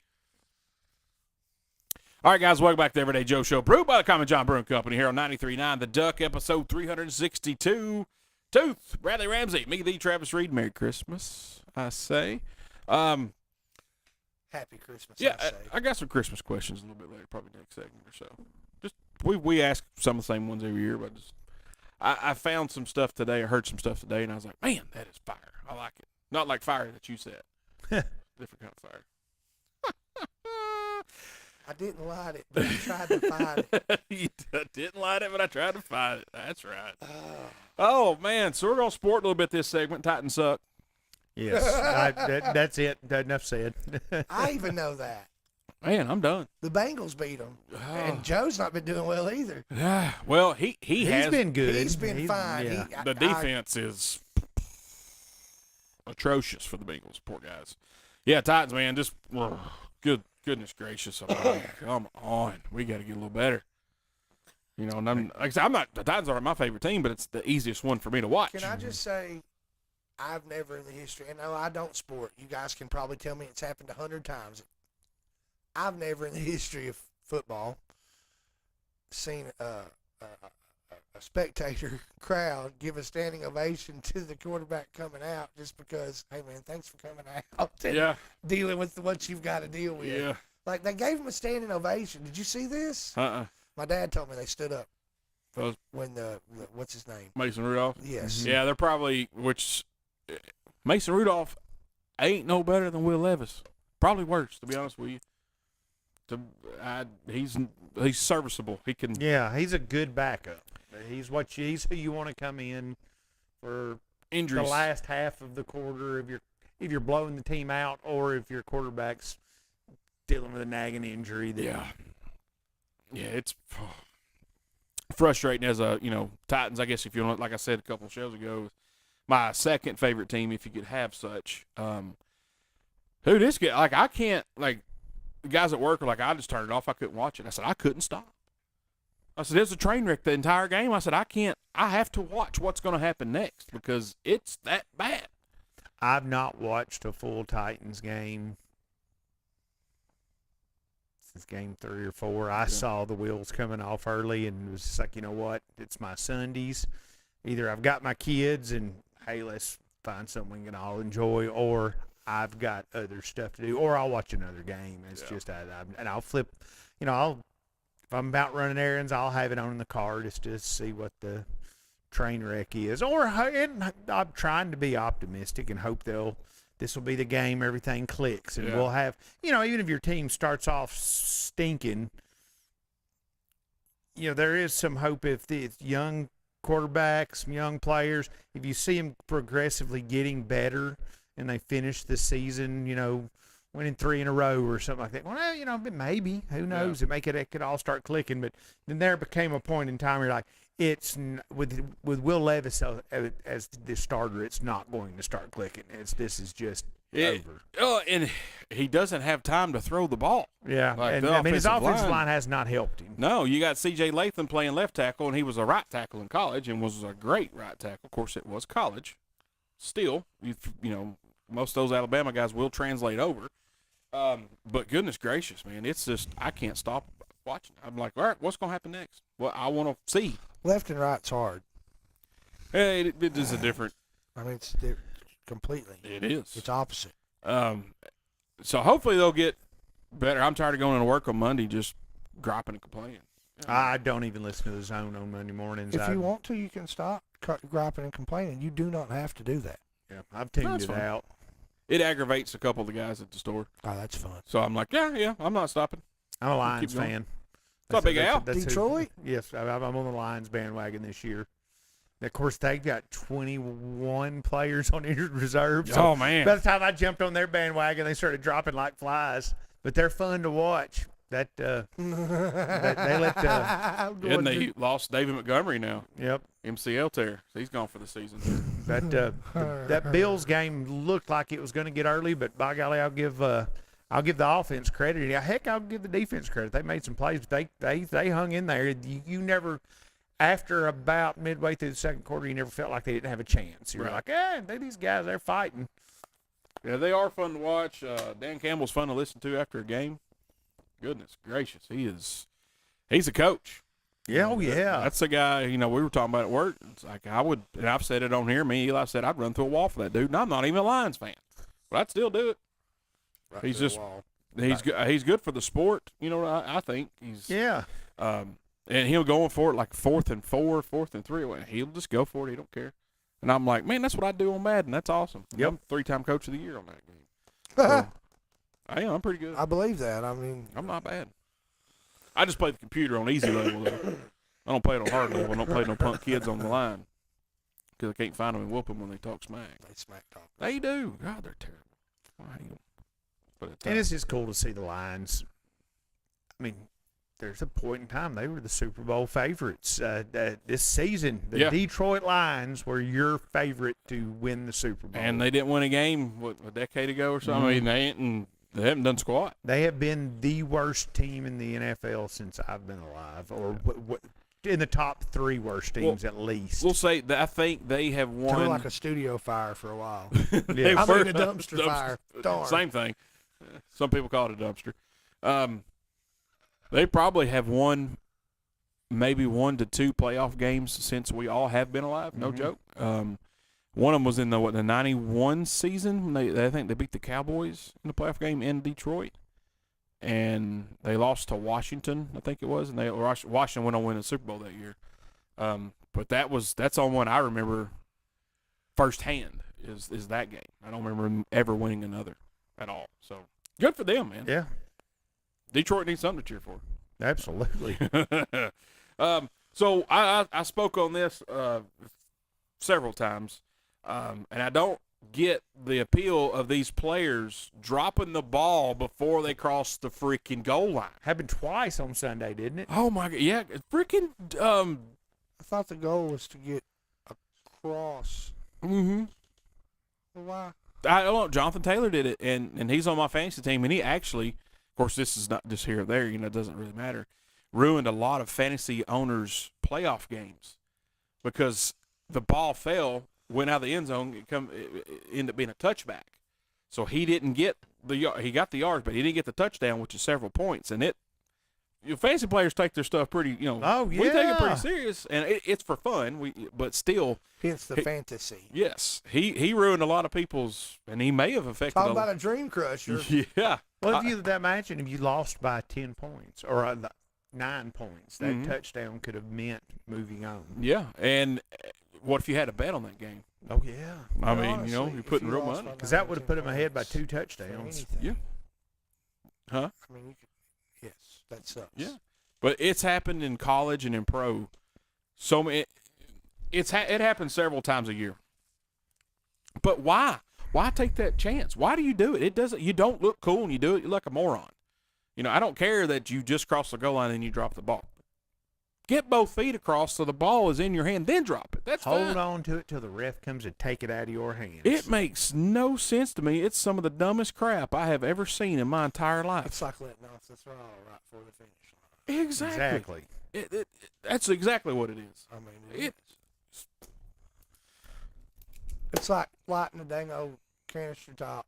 All right, guys, welcome back to the Everyday Joe Show, brewed by the Common John Brewing Company here on 93.9 The Duck, episode 362. Tooth, Bradley Ramsey, me, the Travis Reed. Merry Christmas, I say. Happy Christmas, Yeah, I say. I got some Christmas questions a little bit later, probably next segment or so. Just we ask some of the same ones every year, but just I found some stuff today. I heard some stuff today, and I was like, man, that is fire. I like it. Not like fire that you said. Different kind of fire. I didn't light it, but I tried to find it. You didn't light it, but I tried to find it. That's right. Oh, man. So we're going to sport a little bit this segment. Titans suck. Yes, that's it. Enough said. I even know that. Man, I'm done. The Bengals beat them, and Joe's not been doing well either. Well, he He's has been good. He's been fine. Yeah. the defense is atrocious for the Bengals. Poor guys. Yeah, Titans, man, just goodness gracious. I'm like, come on. We got to get a little better. You know, and like I said, the Titans aren't my favorite team, but it's the easiest one for me to watch. Can I just say, I've never in the history, and no, I don't sport. You guys can probably tell me it's happened 100 times. I've never in the history of football seen a spectator crowd give a standing ovation to the quarterback coming out just because, hey, man, thanks for coming out and Yeah. dealing with what you've got to deal with. Yeah. Like, they gave him a standing ovation. Did you see this? My dad told me they stood up Those when the what's his name? Mason Rudolph. Yes. Yeah, they're probably, Mason Rudolph ain't no better than Will Levis. Probably worse, to be honest with you. He's serviceable. He can. Yeah, he's a good backup. He's who you want to come in for Injuries. the last half of the quarter if you're blowing the team out or if your quarterback's dealing with a nagging injury. Yeah, it's frustrating as a Titans. I guess if you want, like I said a couple of shows ago, my second favorite team, if you could have such. Who this guy? Like I can't like. The guys at work were like, I just turned it off. I couldn't watch it. I said, I couldn't stop. I said, it's a train wreck the entire game. I said, I have to watch what's going to happen next because it's that bad. I've not watched a full Titans game since game 3 or 4. I saw the wheels coming off early and it was just like, you know what? It's my Sundays. Either I've got my kids and, hey, let's find something we can all enjoy, or I've got other stuff to do, or I'll watch another game. It's just, and I'll flip, if I'm about running errands, I'll have it on in the car just to see what the train wreck is. And I'm trying to be optimistic and hope this will be the game, everything clicks, and we'll have, even if your team starts off stinking, there is some hope if the young quarterbacks, young players, if you see them progressively getting better, and they finish the season, winning 3 in a row or something like that. Well, maybe. Who knows? Yeah. It could all start clicking. But then there became a point in time where you're like, it's with Will Levis as the starter, it's not going to start clicking. This is just over. Oh, and he doesn't have time to throw the ball. Yeah, Like and the his offensive offensive line line has not helped him. No, you got C.J. Latham playing left tackle, and he was a right tackle in college and was a great right tackle. Of course, it was college. Still, most of those Alabama guys will translate over. But goodness gracious, man, it's just I can't stop watching. I'm like, all right, what's going to happen next? Well, I want to see. Left and right's hard. Hey, it is a different. I mean, it's completely. It is. It's opposite. So hopefully they'll get better. I'm tired of going to work on Monday just griping and complaining. I don't even listen to the Zone on Monday mornings. If you want to, you can stop griping and complaining. You do not have to do that. yeah, I've tuned That's it fine. out. It aggravates a couple of the guys at the store. Oh, that's fun. So I'm like, yeah, I'm not stopping. I'm a Lions going. fan. What's up, Big Al? who- Detroit? yes, I'm on the Lions bandwagon this year. And of course, they've got 21 players on injured reserve. So Oh, man. by the time I jumped on their bandwagon, they started dropping like flies. But they're fun to watch. That they let And they lost David Montgomery now. yep. MCL tear. So he's gone for the season. That Bills game looked like it was going to get early, but by golly, I'll give the offense credit. Heck, I'll give the defense credit. They made some plays, but they hung in there. You never, after about midway through the second quarter, you never felt like they didn't have a chance. You were Right. like, these guys, they're fighting. Yeah, they are fun to watch. Dan Campbell's fun to listen to after a game. Goodness gracious, he's a coach. Yeah, oh yeah. That's the guy, we were talking about at work. It's like and I've said it on here, me and Eli said I'd run through a wall for that dude, and I'm not even a Lions fan. But I'd still do it. Right He's to the just- wall. He's good for the sport, I think. Yeah. And he'll go for it like 4th and 4, 4th and 3. He'll just go for it. He don't care. And I'm like, man, that's what I do on Madden. That's awesome. Yep. I'm 3-time coach of the year on that game. So, I'm pretty good. I believe that. I mean, I'm not bad. I just play the computer on easy level, though. I don't play it on hard level. I don't play no punk kids on the line because I can't find them and whoop them when they talk smack. they smack talk. They do. God, they're terrible. I hate them. But And it's just cool to see the Lions. I mean, there's a point in time they were the Super Bowl favorites this season. The Yeah. Detroit Lions were your favorite to win the Super Bowl. and they didn't win a game, a decade ago or something? I mean, they haven't done squat. They have been the worst team in the NFL since I've been alive, or in the top 3 worst teams at least. We'll say that I think they have Kind won. of like a studio fire for a while. They I were- mean, a dumpster fire. Darn. Same thing. Some people call it a dumpster. They probably have won maybe 1 to 2 playoff games since we all have been alive. No joke. One of them was in the 91 season. I think they beat the Cowboys in the playoff game in Detroit, and they lost to Washington. I think it was, and Washington went on to win the Super Bowl that year. But that's on one I remember firsthand is that game. I don't remember them ever winning another at all. So good for them, man. Yeah, Detroit needs something to cheer for. absolutely. So I spoke on this several times, and I don't get the appeal of these players dropping the ball before they cross the freaking goal line. Happened twice on Sunday, didn't it? Oh my god, yeah, freaking I thought the goal was to get across. mm-hmm. Well, why? I don't know. Jonathan Taylor did it, and he's on my fantasy team, and he actually, of course, this is not just here or there. It doesn't really matter. Ruined a lot of fantasy owners' playoff games because the ball fell, went out of the end zone, it ended up being a touchback. So he didn't get he got the yards, but he didn't get the touchdown, which is several points. And fantasy players take their stuff pretty, Oh, we take it yeah. pretty serious, and it's for fun. But still, Hence the fantasy. yes, he ruined a lot of people's, and he may have affected. Talking about a dream crusher. Yeah. Well, imagine if you lost by 10 points or 9 points, that Mhm. touchdown could have meant moving on. Yeah, and what if you had a bet on that game? Oh yeah, I mean, Honestly, you're if putting you real lost money. by because that 9 or would have 10 put him ahead by points 2 for touchdowns. anything. Yeah. Huh? I mean, yes, that sucks. Yeah. But it's happened in college and in pro. So many, it happens several times a year. But why? Why take that chance? Why do you do it? It doesn't. You don't look cool and you do it. You look like a moron. I don't care that you just cross the goal line and you drop the ball. Get both feet across so the ball is in your hand, then drop it. That's Hold fine. on to it till the ref comes and take it out of your hands. It makes no sense to me. It's some of the dumbest crap I have ever seen in my entire life. It's like letting off the throttle right before the finish line. Exactly. Exactly. That's exactly what it is. I mean, It- it's like lighting a dang old canister top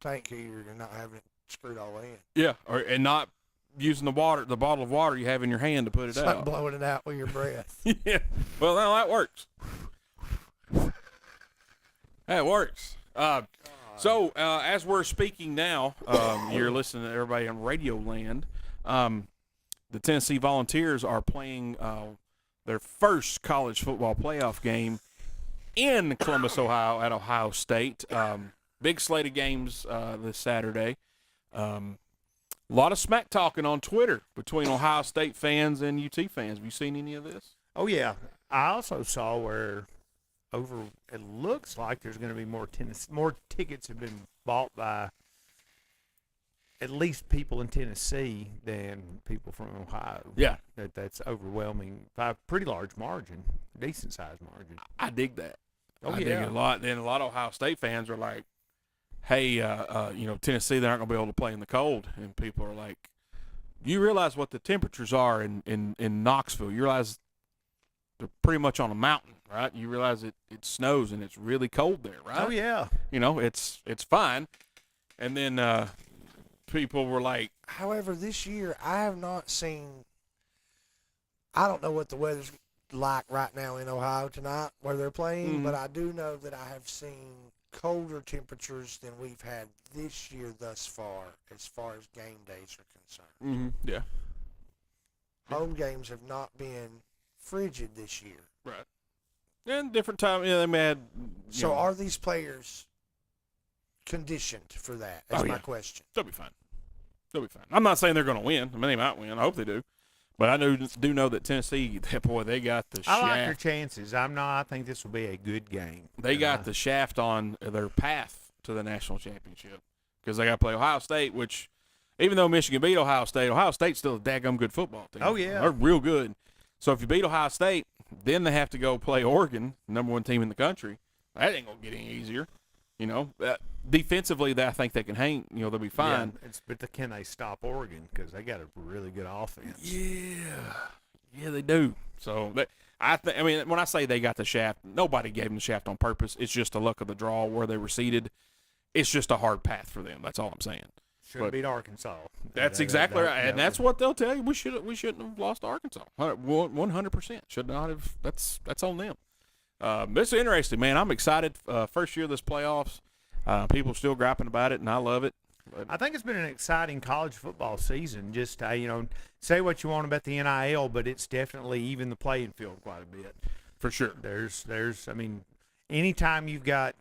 tank heater and not having it screwed all in. Yeah, and not using the bottle of water you have in your hand to put it It's like out. blowing it out with your breath. Yeah. Well, no, that works. That works. So as we're speaking now, you're listening to everybody on Radio Land. The Tennessee Volunteers are playing their first college football playoff game in Columbus, Ohio, at Ohio State. Big slate of games this Saturday. A lot of smack talking on Twitter between Ohio State fans and UT fans. Have you seen any of this? Oh yeah, I also saw where it looks like there's going to be more tickets have been bought by at least people in Tennessee than people from Ohio. Yeah. That's overwhelming by a pretty large margin, decent sized margin. I dig that. Oh, I dig yeah. it a lot. Then a lot of Ohio State fans are like, hey, Tennessee, they're not going to be able to play in the cold. And people are like, you realize what the temperatures are in Knoxville. You realize they're pretty much on a mountain, right? You realize it snows and it's really cold there, right? Oh yeah. It's fine. And then people were like, However, this year I have not seen. I don't know what the weather's like right now in Ohio tonight where they're playing, Mhm. but I do know that I have seen colder temperatures than we've had this year thus far as game days are concerned. yeah, Home games have not been frigid this year. right. And different time, they may have. So are these players conditioned for that? That's Oh, my yeah. question. They'll be fine. They'll be fine. I'm not saying they're going to win. I mean, they might win. I hope they do. But I do know that Tennessee, boy, they got the I like their shaft. chances. I think this will be a good game. They got the shaft on their path to the national championship because they got to play Ohio State, which even though Michigan beat Ohio State's still a daggum good football team. Oh, yeah. They're real good. So if you beat Ohio State, then they have to go play Oregon, number one team in the country. That ain't going to get any easier. Defensively, I think they can hang. They'll be fine. Yeah, but can they stop Oregon? Because they got a really good offense. Yeah, they do. So when I say they got the shaft, nobody gave them the shaft on purpose. It's just the luck of the draw where they were seated. It's just a hard path for them. That's all I'm saying. Should have beat Arkansas. That's exactly right, and that's what they'll tell you. We shouldn't have lost to Arkansas. 100% should not have. That's on them. This is interesting, man. I'm excited. First year of this playoffs. People still griping about it, and I love it. I think it's been an exciting college football season. Just say what you want about the NIL, but it's definitely even the playing field quite a bit. For sure. Anytime you've got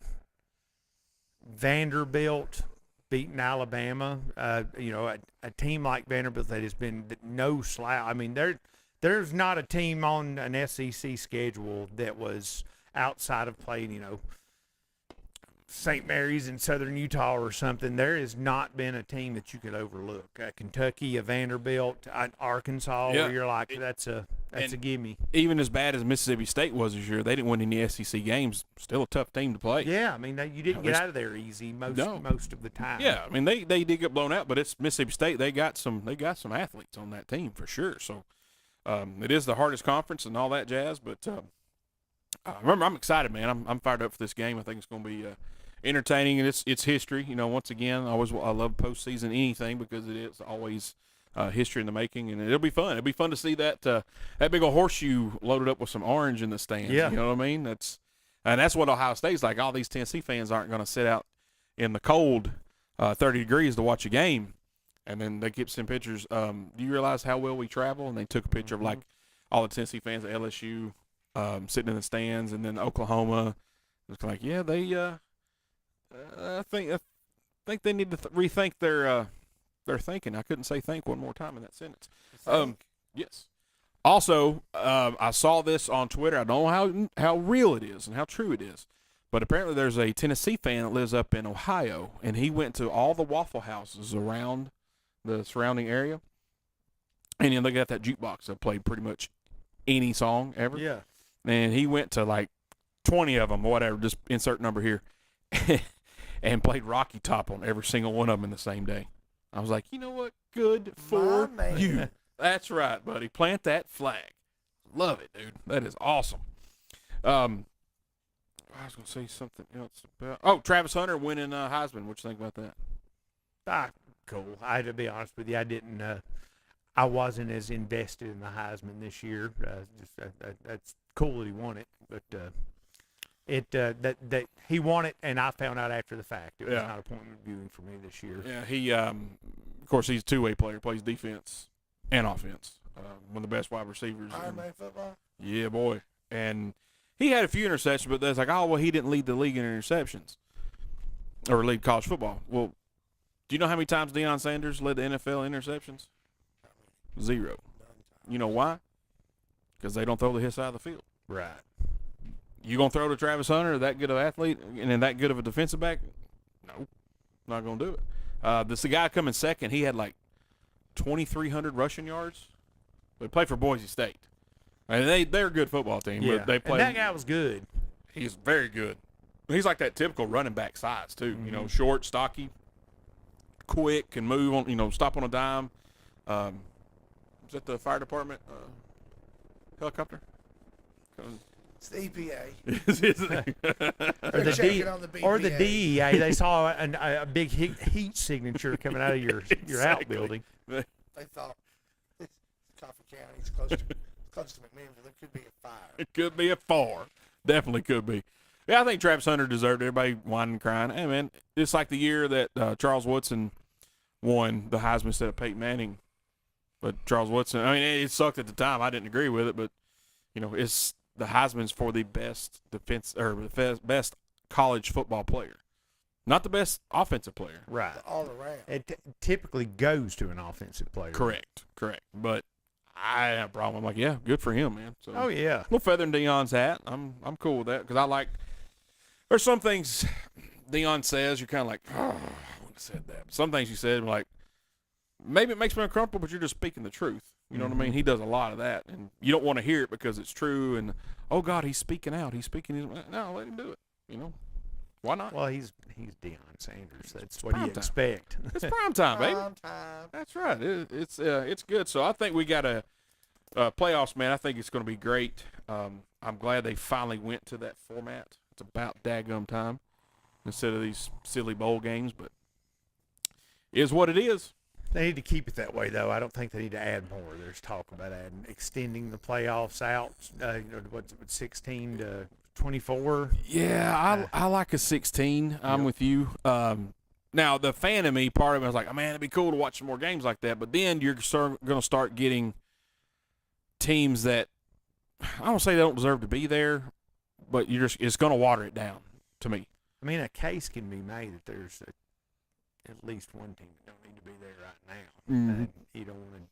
Vanderbilt beating Alabama, a team like Vanderbilt that has been no slouch. I mean, there's not a team on an SEC schedule that was outside of playing, St. Mary's in southern Utah or something. There has not been a team that you could overlook. Kentucky, a Vanderbilt, Arkansas, Yeah. where you're like, that's a gimme. Even as bad as Mississippi State was this year, they didn't win any SEC games. Still a tough team to play. Yeah, I mean, you didn't get out of there easy most of the time. Yeah, I mean they did get blown out, but it's Mississippi State. They got some athletes on that team for sure. So it is the hardest conference and all that jazz. But remember, I'm excited, man. I'm fired up for this game. I think it's going to be entertaining, and it's history. Once again, I love postseason anything because it is always history in the making, and it'll be fun. It'll be fun to see that big old horseshoe loaded up with some orange in the stands. Yeah. You know what I mean? That's what Ohio State's like. All these Tennessee fans aren't going to sit out in the cold, 30 degrees to watch a game, and then they keep sending pictures. Do you realize how well we travel? And they took a picture of like all the Tennessee fans at LSU sitting in the stands, and then Oklahoma. It's like, yeah, they. I think they need to rethink their thinking. I couldn't say think one more time in that sentence. Yes. Also, I saw this on Twitter. I don't know how real it is and how true it is, but apparently there's a Tennessee fan that lives up in Ohio, and he went to all the Waffle Houses around the surrounding area, and they got that jukebox that played pretty much any song ever. Yeah. And he went to like 20 of them, whatever, just insert number here, and played Rocky Top on every single one of them in the same day. I was like, you know what? Good for My man. you. That's right, buddy. Plant that flag. Love it, dude. That is awesome. I was going to say something else about. Travis Hunter winning Heisman. What you think about that? Cool. I had to be honest with you. I didn't. I wasn't as invested in the Heisman this year. That's cool that he won it, but that he won it, and I found out after the fact. It was Yeah. not appointment viewing for me this year. Yeah, he of course he's a two-way player, plays defense and offense. One of the best wide receivers. Iron Man football. Yeah, boy. And he had a few interceptions, but that's like, oh well, he didn't lead the league in interceptions or lead college football. Well, do you know how many times Deion Sanders led the NFL in interceptions? 0. You know why? Because they don't throw the his side of the field. Right. You gonna throw to Travis Hunter, that good of an athlete, and then that good of a defensive back? No, not gonna do it. This the guy coming second. He had like 2,300 rushing yards. They play for Boise State, and they're a good football team. Yeah. But they play. And that guy was good. He's very good. He's like that typical running back size too. Mm-hmm. You know, short, stocky, quick, can move on. You know, stop on a dime. Is that the fire department helicopter? It's the EPA. Or They're the, checking on the or the BPA. DEA. They saw a big heat signature coming out of your Exactly. outbuilding. They thought it's Coffee County. It's close to McMinnville. There could be a fire. It could be a 4. Definitely could be. Yeah, I think Travis Hunter deserved it. Everybody whining and crying. Hey, man, it's like the year that Charles Woodson won the Heisman instead of Peyton Manning. But Charles Woodson, I mean, it sucked at the time. I didn't agree with it, but, you know, it's the Heisman's for the best defense or the best college football player, not the best offensive player. Right. All around. It typically goes to an offensive player. Correct. But I have a problem. I'm like, yeah, good for him, man. So, Oh yeah. little feather in Deion's hat. I'm cool with that because I like. There's some things Deion says you're kind of like, oh, I wouldn't have said that. But some things you said like, maybe it makes me uncomfortable, but you're just speaking the truth. You know what I mean? He does a lot of that, and you don't want to hear it because it's true. And oh God, he's speaking out. He's speaking. No, let him do it. You know, why not? Well, he's Deion Sanders. That's It's what you prime time. expect. It's prime time, baby. Prime time. That's right. It's good. So I think we got a playoffs, man. I think it's going to be great. I'm glad they finally went to that format. It's about daggum time instead of these silly bowl games, but it is what it is. They need to keep it that way, though. I don't think they need to add more. There's talk about extending the playoffs out. What's it, 16 to 24? Yeah, I like a 16. I'm with you. Now, the fan of me, part of me was like, oh, man, it'd be cool to watch some more games like that. But then you're going to start getting teams that I don't say they don't deserve to be there, but it's going to water it down to me. I mean, a case can be made that there's at least one team that don't need to be there right now. Mhm. And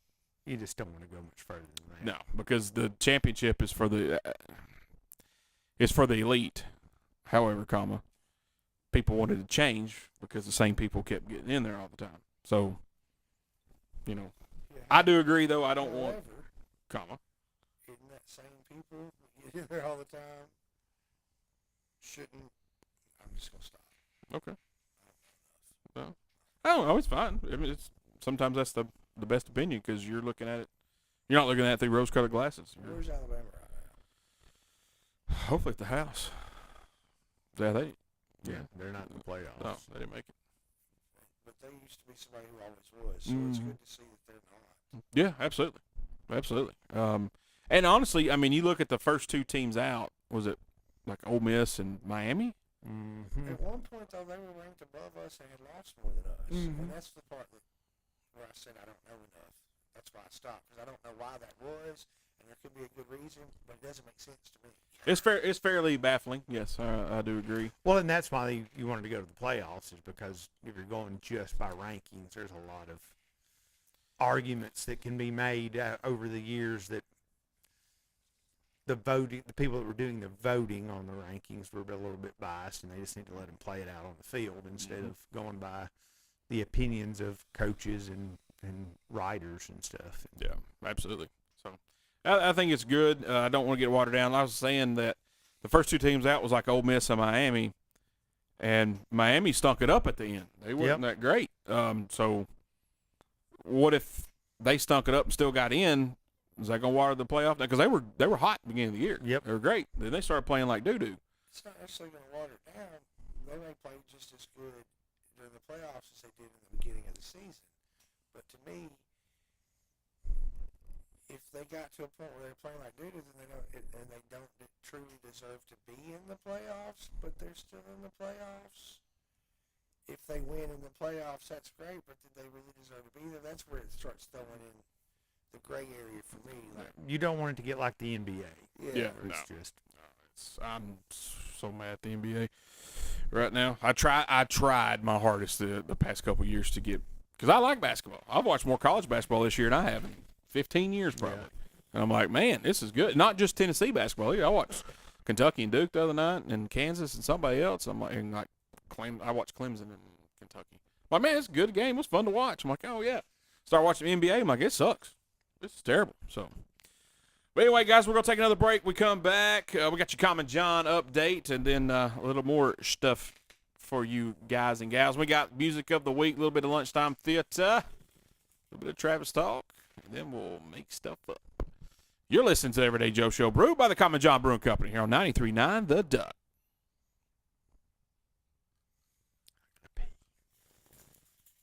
you just don't want to go much further than that. No, because the championship is for the elite. However, people wanted to change because the same people kept getting in there all the time. So, you know, Yeah. I do agree though. I don't want However, isn't that same people that get in there all the time? Shouldn't. I'm just gonna stop. Okay. No, I don't know. It's fine. I mean, sometimes that's the best opinion because you're looking at it. You're not looking at it through rose-colored glasses. Where's Alabama right now? Hopefully at the house. Yeah, Yeah, they're not in the playoffs. No, they didn't make it. But they used to be somebody who always was, so it's Mhm. good to see that they're not. Yeah, absolutely. And honestly, I mean, you look at the first two teams out. Was it like Ole Miss and Miami? Mm-hmm. At one point, though, they were ranked above us and had lost more than us. Mhm. And that's the part where I said I don't know enough. That's why I stopped, because I don't know why that was, and there could be a good reason, but it doesn't make sense to me. It's fairly baffling. Yes, I do agree. Well, and that's why you wanted to go to the playoffs, is because if you're going just by rankings, there's a lot of arguments that can be made over the years that the people that were doing the voting on the rankings were a little bit biased, and they just need to let them play it out on the field instead of going by the opinions of coaches and writers and stuff. Yeah, absolutely. So I think it's good. I don't want to get watered down. I was saying that the first two teams out was like Ole Miss and Miami, and Miami stunk it up at the end. They wasn't that great. So what if they stunk it up and still got in? Is that going to water the playoff? Because they were hot at the beginning of the year. Yep. They were great. Then they started playing like doo-doo. It's not necessarily going to water it down. They may play just as good during the playoffs as they did in the beginning of the season. But to me, they got to a point where they're playing like doo-doo, then they don't truly deserve to be in the playoffs, but they're still in the playoffs. If they win in the playoffs, that's great, but did they really deserve to be there? That's where it starts throwing in the gray area for me. Like, You don't want it to get like the NBA. Yeah, where it's no. just I'm so mad at the NBA right now. I tried my hardest the past couple of years to get, because I like basketball. I've watched more college basketball this year than I have in 15 years probably. Yeah. And I'm like, man, this is good. Not just Tennessee basketball either. I watched Kentucky and Duke the other night, and Kansas and somebody else. I'm like, I watched Clemson and Kentucky. I'm like, man, it's a good game. It was fun to watch. I'm like, oh yeah. Start watching the NBA. I'm like, it sucks. This is terrible. So, but anyway, guys, we're gonna take another break. We come back. We got your Common John update, and then a little more stuff for you guys and gals. We got music of the week, a little bit of lunchtime theater, a little bit of Travis talk, and then we'll make stuff up. You're listening to the Everyday Joe Show, brewed by the Common John Brewing Company here on 93.9 The Duck.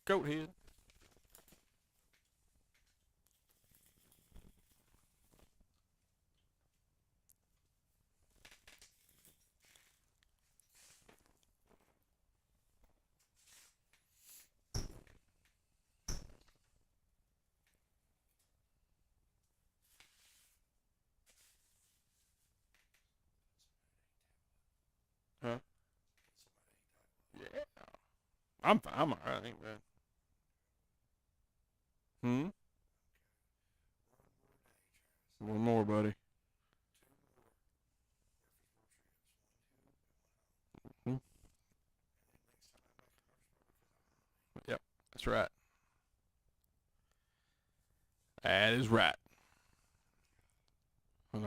Goat head. Huh? Yeah. I'm fine. I'm all right. Ain't bad. One more, buddy. Hmm. Yep, that's right. That is right. And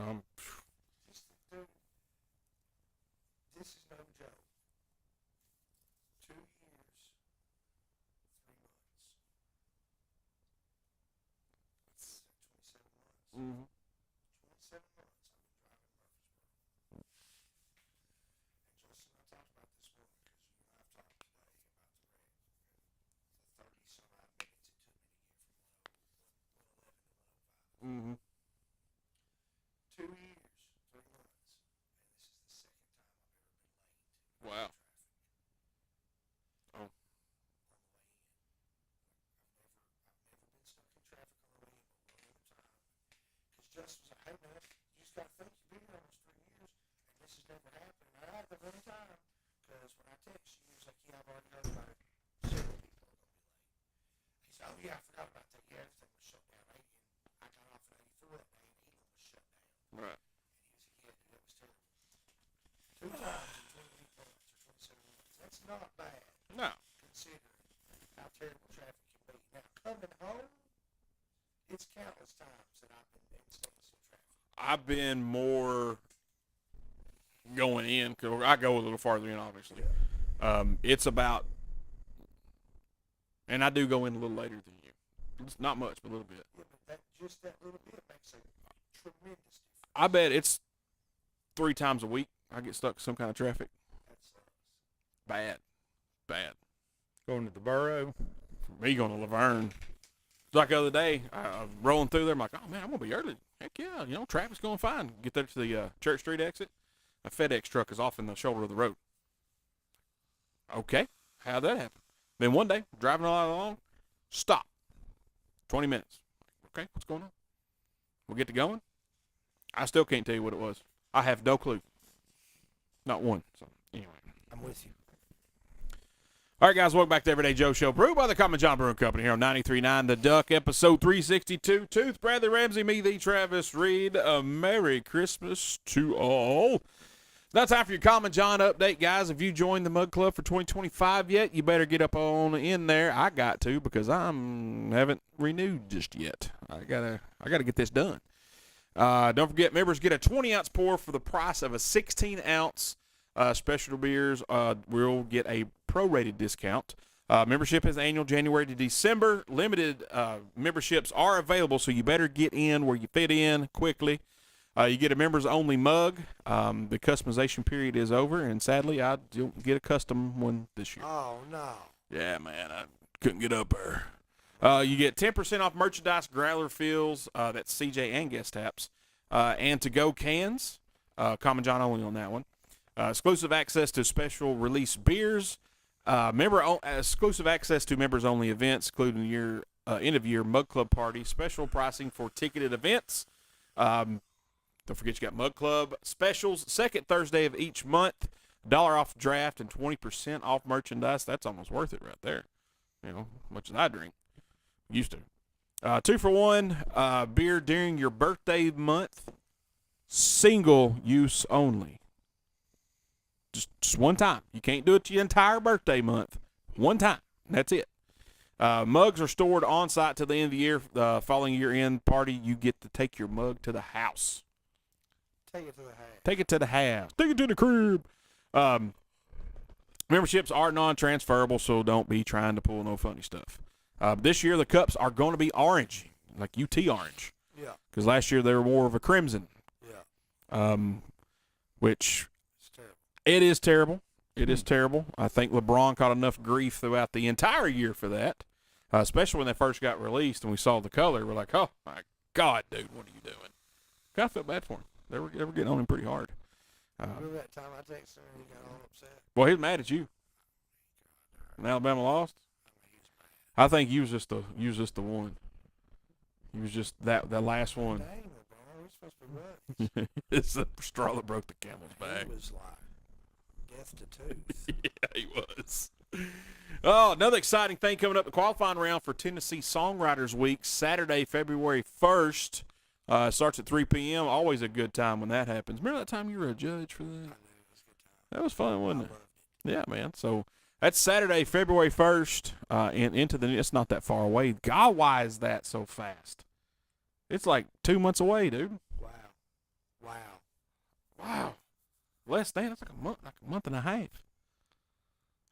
this is no joke. 2 years, 3 months. That's 27 months. 27 months I've been driving Murfreesboro. And Justin, I talked about this morning because you and I have talked today about the 30-some odd minutes it took me to get from 111 to 105. 2 years, 3 months, and this is the second time I've ever been late. Wow. Traffic. Oh. On the way in. I've never been stuck in traffic on the way in, but one other time. Because Justin was like, hey man, you just got to think you've been here almost 3 years, and this has never happened. And I had the one time, because when I text you, he was like, yeah, I've already heard about it. Several people are going to be late. He said, oh yeah, I forgot about that. Yeah, everything was shut down. I got off at 84 that day, and Elam was shut down. Right. And he was like, yeah, dude, that was terrible. 2 times in 28 months or 27 months. That's not bad, No. considering how terrible traffic can be. Now, coming home, it's countless times that I've been in standstill traffic. I've been more going in, because I go a little farther in, obviously. It's about, and I do go in a little later than you. It's not much, but a little bit. Yeah, but just that little bit makes a tremendous difference. I bet it's 3 times a week I get stuck in some kind of traffic. That sucks. Bad. going to the borough. Me going to Laverne. Like the other day, I rolling through there, I'm like, oh man, I'm going to be early. Heck yeah, traffic's going fine. Get there to the Church Street exit. A FedEx truck is off in the shoulder of the road. Okay, how'd that happen? Then one day, driving along, stop. 20 minutes. Okay, what's going on? We'll get to going. I still can't tell you what it was. I have no clue. Not one. So, anyway. I'm with you. All right, guys, welcome back to Everyday Joe Show, brewed by the Common John Brewing Company here on 93.9 The Duck, episode 362. Tooth, Bradley Ramsey, me, the Travis Reed. A Merry Christmas to all. Now time for your Common John update, guys. If you joined the Mug Club for 2025 yet, you better get up on in there. I got to, because haven't renewed just yet. I gotta get this done. Don't forget, members get a 20-ounce pour for the price of a 16-ounce. Special beers will get a prorated discount. Membership is annual, January to December. Limited memberships are available, so you better get in where you fit in quickly. You get a members-only mug. The customization period is over, and sadly, I don't get a custom one this year. Oh, no. Yeah, man, I couldn't get up there. You get 10% off merchandise, growler fills, that's CJ and guest taps, and to-go cans. Common John only on that one. Exclusive access to special release beers. Exclusive access to members-only events, including your end-of-year Mug Club party. Special pricing for ticketed events. Don't forget you got Mug Club specials. Second Thursday of each month. $1 off draft and 20% off merchandise. That's almost worth it right there. You know, much as I drink. Used to. 2 for 1 beer during your birthday month. Single use only. Just one time. You can't do it your entire birthday month. One time. That's it. Mugs are stored on site till the end of the year. Following year end party, you get to take your mug to the house. Take it to the house. Take it to the house. Take it to the crib. Memberships are non-transferable, so don't be trying to pull no funny stuff. This year, the cups are going to be orange, like UT orange. Yeah. Because last year, they were more of a crimson. Yeah. Which It's terrible. it is terrible. It is terrible. I think LeBron caught enough grief throughout the entire year for that, especially when they first got released and we saw the color. We're like, oh, my God, dude, what are you doing? Kind of felt bad for him. They were getting on him pretty hard. Remember that time I texted him and he got all upset? Well, he was mad at you. And Alabama lost. I think you was just the one. He was just that last one. Dang, LeBron, we're supposed to be buddies. It's the straw that broke the camel's back. He was like death to tooth. Yeah, he was. Oh, another exciting thing coming up. The qualifying round for Tennessee Songwriters Week, Saturday, February 1st. Starts at 3 p.m. Always a good time when that happens. Remember that time you were a judge for that? I knew it was a good time. That was fun, wasn't I it? loved it. Yeah, man. So that's Saturday, February 1st, and into the. It's not that far away. God, why is that so fast? It's like 2 months away, dude. Wow. Wow. Wow. Less than. That's like a month and a half.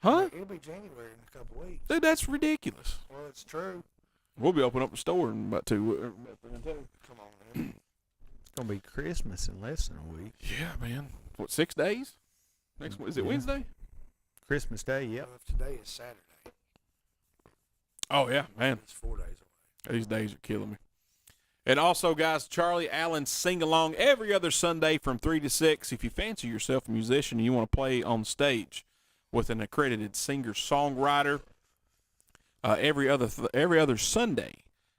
Huh? It'll be January in a couple weeks. Dude, that's ridiculous. Well, it's true. We'll be opening up the store in about 2. Come on, man. It's gonna be Christmas in less than a week. Yeah, man. What, 6 days? Next is it Yeah. Wednesday? Christmas Day, yep. Well, if today is Saturday, Oh yeah, man. it's 4 days away. These days are killing me. And also, guys, Charlie Allen sing along every other Sunday from 3 to 6. If you fancy yourself a musician and you want to play on stage with an accredited singer-songwriter, every other Sunday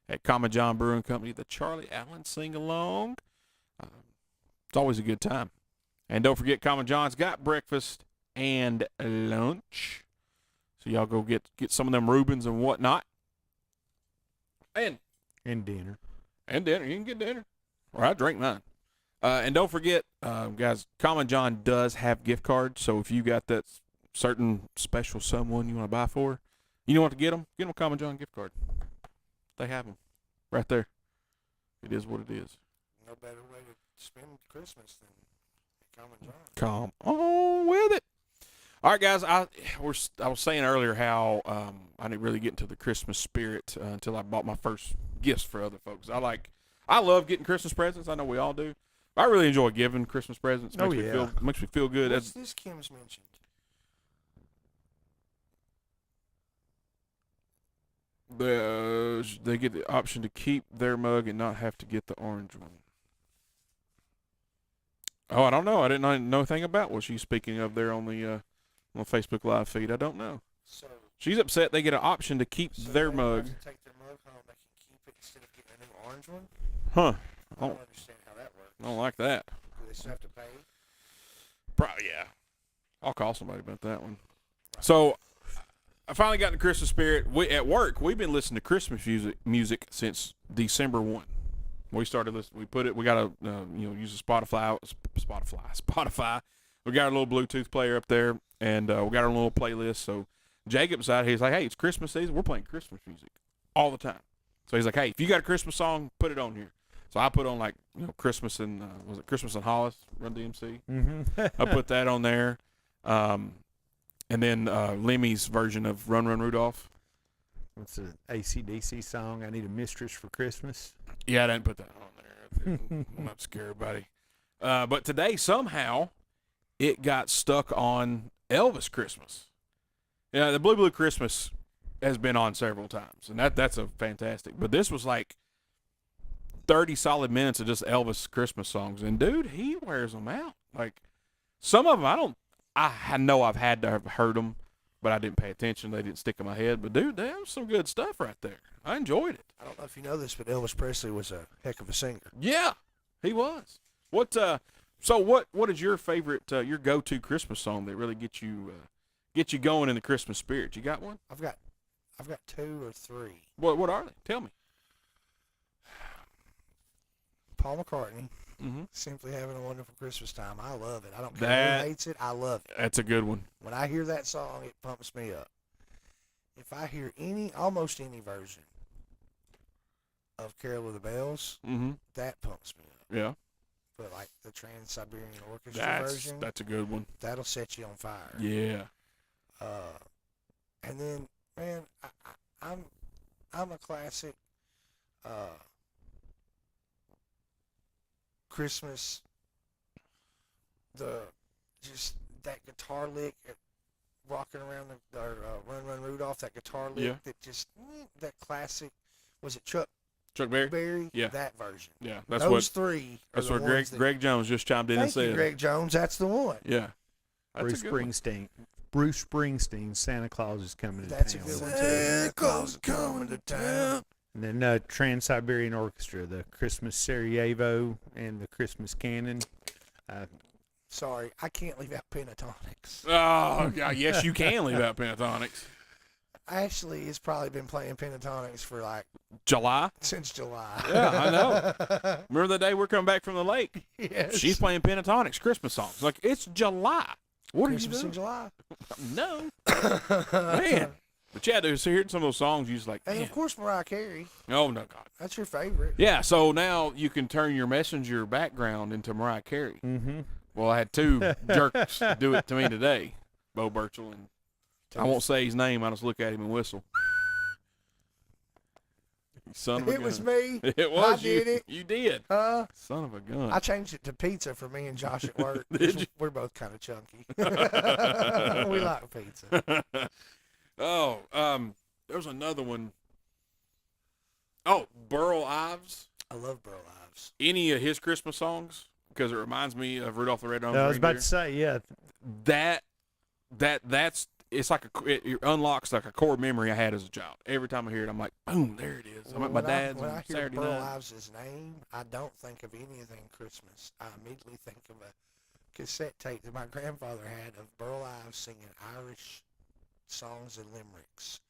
at Common John Brewing Company, the Charlie Allen sing along. It's always a good time. And don't forget, Common John's got breakfast and lunch. So y'all go get some of them Reubens and whatnot. And dinner. And dinner. You can get dinner. Or I drink mine. And don't forget, guys, Common John does have gift cards. So if you got that certain special someone you want to buy for, you know what to get them? Get them a Common John gift card. They have them right there. It is what it is. No better way to spend Christmas than Common John. Come on with it. All right, guys. I was saying earlier how I didn't really get into the Christmas spirit until I bought my first gifts for other folks. I love getting Christmas presents. I know we all do. I really enjoy giving Christmas presents. Oh, Makes me feel good. What's this Kim's mentioned? They get the option to keep their mug and not have to get the orange one. Oh, I don't know. I didn't know anything about what she's speaking of there on the Facebook Live feed. I don't know. So, She's upset they get an option to keep their they mug. have to take their mug home. They can keep it instead of getting a new orange one. Huh. I don't understand how that works. I don't like that. Do they still have to pay? Probably, yeah. I'll call somebody about that one. So, I finally got in the Christmas spirit. At work, we've been listening to Christmas music since December 1. We started listening. We got to use a Spotify. We got our little Bluetooth player up there, and we got our little playlist. So Jacob's out here. He's like, hey, it's Christmas season. We're playing Christmas music all the time. So he's like, hey, if you got a Christmas song, put it on here. So I put on Christmas and was it Christmas in Hollis, Run DMC? Mm-hmm. I put that on there. And then Lemmy's version of Run Run Rudolph. What's an AC/DC song? I Need a Mistress for Christmas. Yeah, I didn't put that on there. I'm not scare everybody. But today, somehow, it got stuck on Elvis Christmas. Yeah, the Blue Blue Christmas. has been on several times, and that's a fantastic. But this was like 30 solid minutes of just Elvis Christmas songs, and dude, he wears them out. Like some of them, I know I've had to have heard them, but I didn't pay attention. They didn't stick in my head. But dude, that was some good stuff right there. I enjoyed it. I don't know if you know this, but Elvis Presley was a heck of a singer. Yeah, he was. So what is your favorite, your go-to Christmas song that really gets you going in the Christmas spirit? You got one? I've got 2 or 3. What are they? Tell me. Paul McCartney, Mm-hmm. Simply Having a Wonderful Christmas Time. I love it. I don't care who hates it. I love it. That's a good one. When I hear that song, it pumps me up. If I hear almost any version of Carol of the Bells, Mm-hmm. that pumps me up. Yeah. But like the Trans-Siberian Orchestra version, That's a good one. that'll set you on fire. Yeah. And then, man, I'm a classic Christmas. Just that guitar lick, walking around Run Run Rudolph. That guitar lick, Yeah. that classic. Was it Chuck Chuck Berry? Berry? Yeah. That version. Yeah. Those 3. That's are what the Greg ones that, Greg Jones just chimed in and Thank you, said. Greg Jones. That's the one. Yeah. That's Bruce a good one. Springsteen. Bruce Springsteen. Santa Claus is coming to That's a town. good one too. Santa Claus is coming to town. And then Trans-Siberian Orchestra, the Christmas Sarajevo and the Christmas Canon. Sorry, I can't leave out Pentatonics. Oh, God, yes, you can leave out Pentatonics. Ashley has probably been playing Pentatonics for like July? since July. Yeah, I know. Remember the day we're coming back from the lake? Yes. She's playing Pentatonics Christmas songs. Like, it's July. What Christmas are in you doing? July. No. Man. But yeah, dude, so hearing some of those songs, you just like, And man. of course Mariah Carey. Oh, no, God. That's your favorite. Yeah, so now you can turn your Messenger background into Mariah Carey. Mm-hmm. Well, I had 2 jerks do it to me today, Bo Burchell, and I won't say his name. I just look at him and whistle. Son of a It gun. was me. It was I did you. it. You did. Son of a gun. I changed it to pizza for me and Josh at work. Did you? We're both kind of chunky. We like pizza. Oh, there's another one. Oh, Burl Ives. I love Burl Ives. Any of his Christmas songs? Because it reminds me of Rudolph the Red-Nosed I was about Reindeer. to say, yeah. That's it's like it unlocks like a core memory I had as a child. Every time I hear it, I'm like, boom, there it is. I'm at my dad's when on I hear Saturday Burl night. Ives' name, I don't think of anything Christmas. I immediately think of a cassette tape that my grandfather had of Burl Ives singing Irish songs and limericks.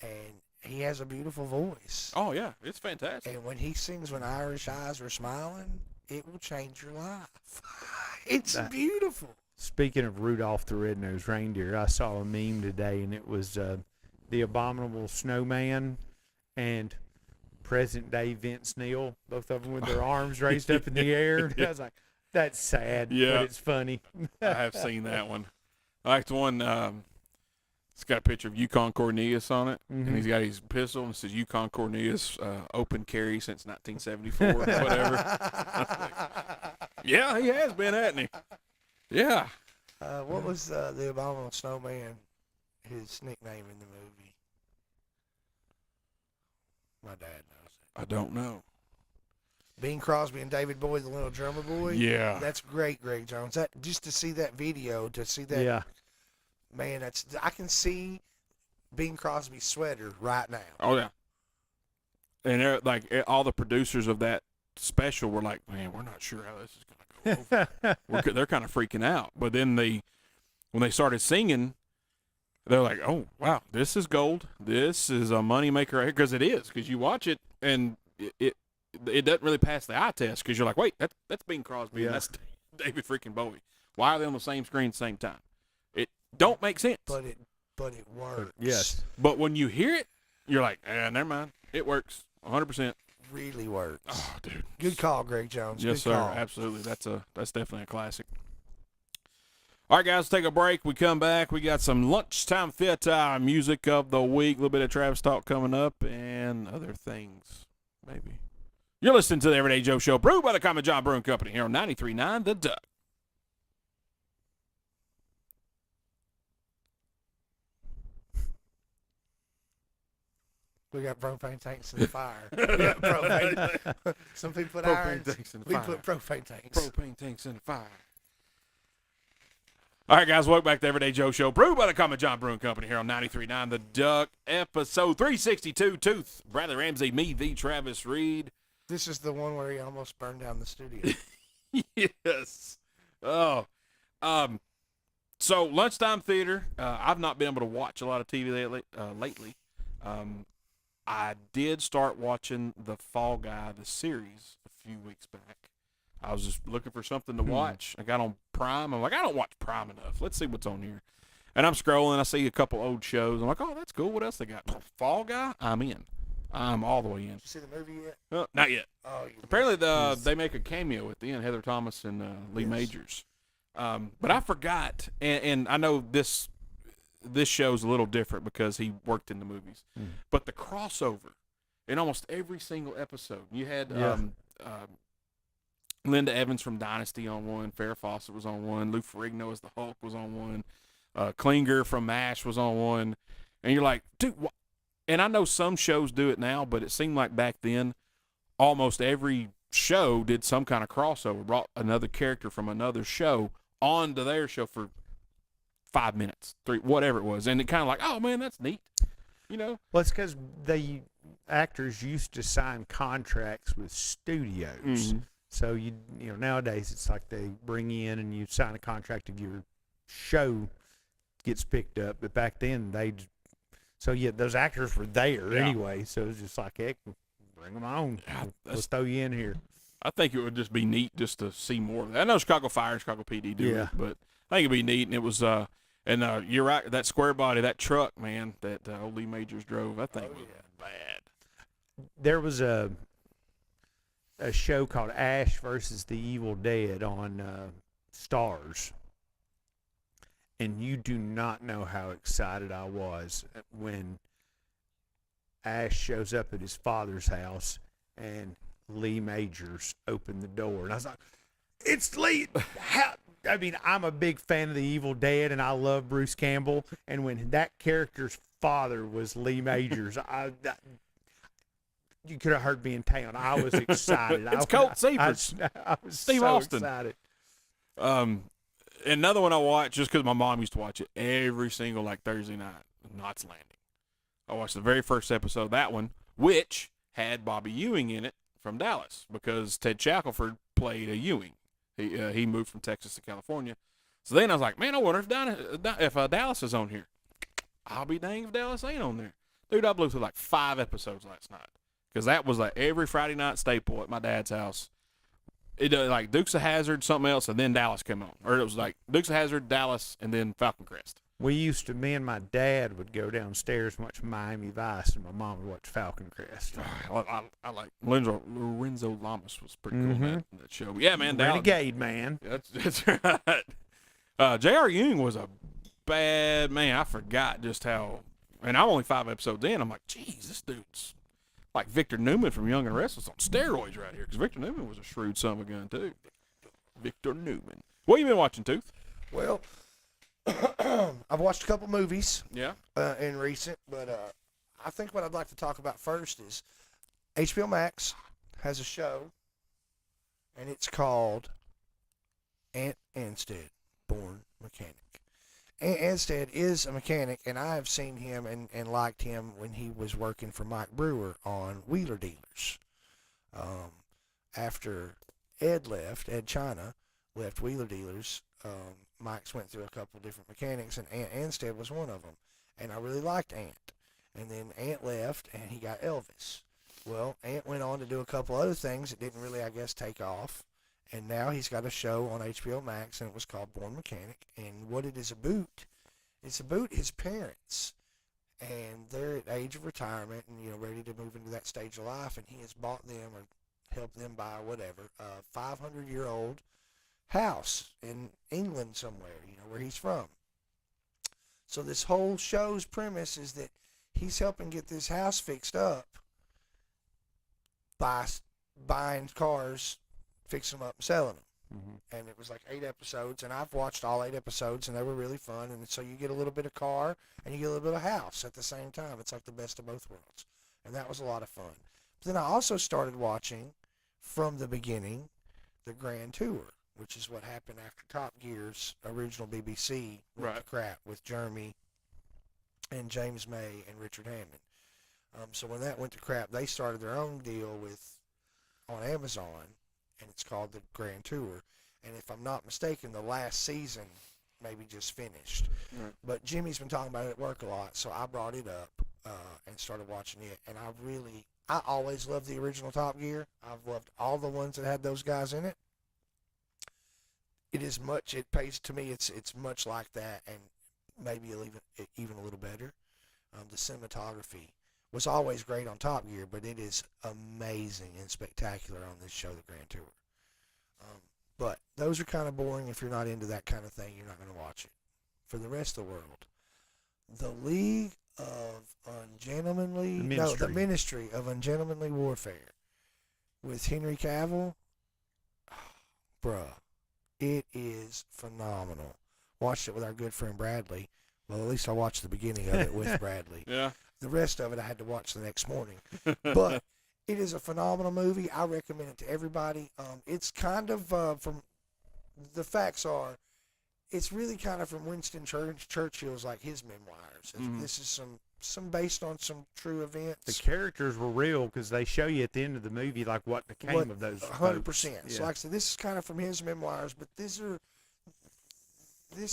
And he has a beautiful voice. Oh yeah, it's fantastic. And when he sings When Irish Eyes Are Smiling, it will change your life. It's beautiful. Speaking of Rudolph the Red-Nosed Reindeer, I saw a meme today, and it was the Abominable Snowman and present-day Vince Neil, both of them with their arms raised up in the air. I was like, that's sad, Yeah. but it's funny. I have seen that one. I like the one. It's got a picture of Yukon Cornelius on it, and he's got his pistol, and it says Yukon Cornelius open carry since 1974, whatever. Yeah, he has been, hasn't he? Yeah. What was the Abominable Snowman, his nickname in the movie? My dad knows it. I don't know. Bing Crosby and David Bowie, the little drummer boy. Yeah. That's great, Greg Jones. That just to see that video, to see that, Yeah. man, I can see Bing Crosby's sweater right now. Oh yeah. And all the producers of that special were like, man, we're not sure how this is going to go over. They're kind of freaking out. But then when they started singing, they're like, oh, wow, this is gold. This is a moneymaker right here. Because it is. Because you watch it, and it doesn't really pass the eye test. Because you're like, wait, that's Bing Crosby, Yeah. and that's David freaking Bowie. Why are they on the same screen at the same time? It don't make sense. But it works. Yes. But when you hear it, you're like, never mind. It works 100%. Really works. Oh, dude. Good call, Greg Jones. Yes, Good sir. call. Absolutely. That's definitely a classic. All right, guys, take a break. We come back. We got some lunchtime fit music of the week, a little bit of Travis talk coming up, and other things, maybe. You're listening to the Everyday Joe Show, brewed by the Common John Brewing Company here on 93.9 The Duck. We got propane tanks in the fire. We got propane. Some people put Propane irons. tanks in the We fire. put propane tanks. Propane tanks in the fire. All right, guys, welcome back to Everyday Joe Show, brewed by the Common John Brewing Company here on 93.9 The Duck, episode 362, Tooth. Bradley Ramsey, me, the Travis Reed. This is the one where he almost burned down the studio. Yes. Oh. So lunchtime theater. I've not been able to watch a lot of TV lately. I did start watching The Fall Guy, the series, a few weeks back. I was just looking for something to watch. I got on Prime. I'm like, I don't watch Prime enough. Let's see what's on here. And I'm scrolling. I see a couple old shows. I'm like, oh, that's cool. What else they got? Fall Guy? I'm in. I'm all the way in. Did you see the movie yet? Not yet. Oh, you Apparently, they make a cameo at the end, Heather Thomas and Lee Yes. Majors. But I forgot, and I know this show's a little different because he worked in the movies. But the crossover in almost every single episode, you had Linda Evans from Dynasty on one, Farrah Fawcett was on one, Lou Ferrigno as the Hulk was on one, Klinger from MASH was on one, and you're like, dude, and I know some shows do it now, but it seemed like back then almost every show did some kind of crossover, brought another character from another show onto their show for 5 minutes, 3, whatever it was, and it kind of like, oh man, that's neat, you know? Well, it's because the actors used to sign contracts with studios. So you know nowadays it's like they bring you in and you sign a contract and your show gets picked up. But back then those actors were there anyway. So it's just like, heck, bring them on. Let's throw you in here. I think it would just be neat just to see more of that. I know Chicago Fire and Chicago PD do it, but I think it'd be neat. And it was, you're right, that square body, that truck, man, that old Lee Majors drove, I think was bad. There was a show called Ash versus the Evil Dead on Stars. And you do not know how excited I was when Ash shows up at his father's house and Lee Majors opened the door. And I was like, it's Lee. I'm a big fan of the Evil Dead and I love Bruce Campbell. And when that character's father was Lee Majors, you could have heard me in town. I was excited. It's Colt Seepers. I was Steve so Austin. excited. Another one I watched just because my mom used to watch it every single Thursday night, Knots Landing. I watched the very first episode of that one, which had Bobby Ewing in it from Dallas because Ted Shackelford played a Ewing. He moved from Texas to California. So then I was like, man, I wonder if Dallas is on here. I'll be dang if Dallas ain't on there. Dude, I blew through 5 episodes last night. Because that was every Friday night staple at my dad's house. It Dukes of Hazzard, something else, and then Dallas came on. Or it was Dukes of Hazzard, Dallas, and then Falcon Crest. Me and my dad would go downstairs and watch Miami Vice, and my mom would watch Falcon Crest. I like Lorenzo Lamas was pretty cool in that show. But yeah, man. Renegade, man. That's right. J.R. Ewing was a bad man. I forgot just how. And I'm only 5 episodes in. I'm like, geez, this dude's like Victor Newman from Young and Restless on steroids right here. Because Victor Newman was a shrewd son of a gun, too. Victor Newman. What you been watching, Tooth? Well, I've watched a couple movies Yeah. in recent, but I think what I'd like to talk about first is HBO Max has a show, and it's called Ant Anstead, Born Mechanic. Ant Anstead is a mechanic, and I have seen him and liked him when he was working for Mike Brewer on Wheeler Dealers. After Ed China left Wheeler Dealers, Mike's went through a couple different mechanics, and Ant Anstead was one of them. And I really liked Ant. And then Ant left, and he got Elvis. Well, Ant went on to do a couple other things that didn't really, I guess, take off. And now he's got a show on HBO Max, and it was called Born Mechanic. And what it is about, it's about his parents. And they're at the age of retirement and, ready to move into that stage of life. And he has bought them or helped them buy whatever, a 500-year-old house in England somewhere, where he's from. So this whole show's premise is that he's helping get this house fixed up by buying cars, fixing them up and selling them. And it was 8 episodes, and I've watched all 8 episodes, and they were really fun. And so you get a little bit of car, and you get a little bit of house at the same time. It's like the best of both worlds. and that was a lot of fun. But then I also started watching from the beginning the Grand Tour, which is what happened after Top Gear's original BBC went to Right. crap with Jeremy and James May and Richard Hammond. So when that went to crap, they started their own deal on Amazon, and it's called the Grand Tour. And if I'm not mistaken, the last season maybe just finished. Right. But Jimmy's been talking about it at work a lot, so I brought it up and started watching it. And I always loved the original Top Gear. I've loved all the ones that had those guys in it. It pays to me. It's much like that, and maybe even a little better. The cinematography was always great on Top Gear, but it is amazing and spectacular on this show, the Grand Tour. But those are kind of boring. If you're not into that kind of thing, you're not going to watch it. For the rest of the world, the League of Ungentlemanly, the Ministry of Ungentlemanly Warfare with Henry Cavill, bruh, it is phenomenal. Watched it with our good friend Bradley. Well, at least I watched the beginning of it with Bradley. Yeah. The rest of it I had to watch the next morning. But it is a phenomenal movie. I recommend it to everybody. It's kind of from the facts are, it's really kind of from Winston Churchill's like his memoirs. This is some based on some true events. The characters were real because they show you at the end of the movie like what became of those. 100%. folks. So like I said, this is kind of from his memoirs, but this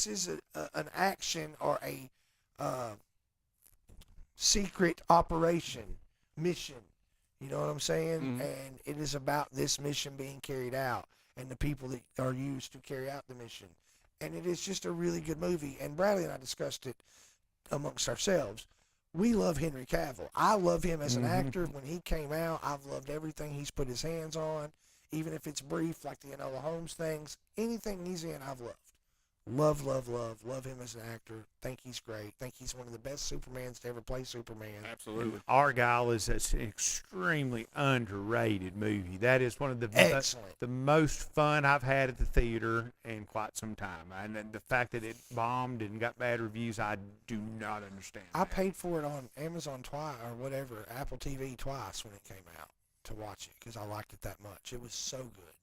is an action or a secret operation mission. You know what I'm saying? Mhm. And it is about this mission being carried out and the people that are used to carry out the mission. And it is just a really good movie. And Bradley and I discussed it amongst ourselves. We love Henry Cavill. I love him as an actor. When he came out, I've loved everything he's put his hands on, even if it's brief, like the Enola Holmes things. Anything he's in, I've loved. Love him as an actor. Think he's great. Think he's one of the best Supermans to ever play Superman. Absolutely. Argyle is an extremely underrated movie. That is one of the Excellent. the most fun I've had at the theater in quite some time. And then the fact that it bombed and got bad reviews, I do not understand. I that. paid for it on Amazon twice or whatever, Apple TV twice when it came out to watch it because I liked it that much. It was so good.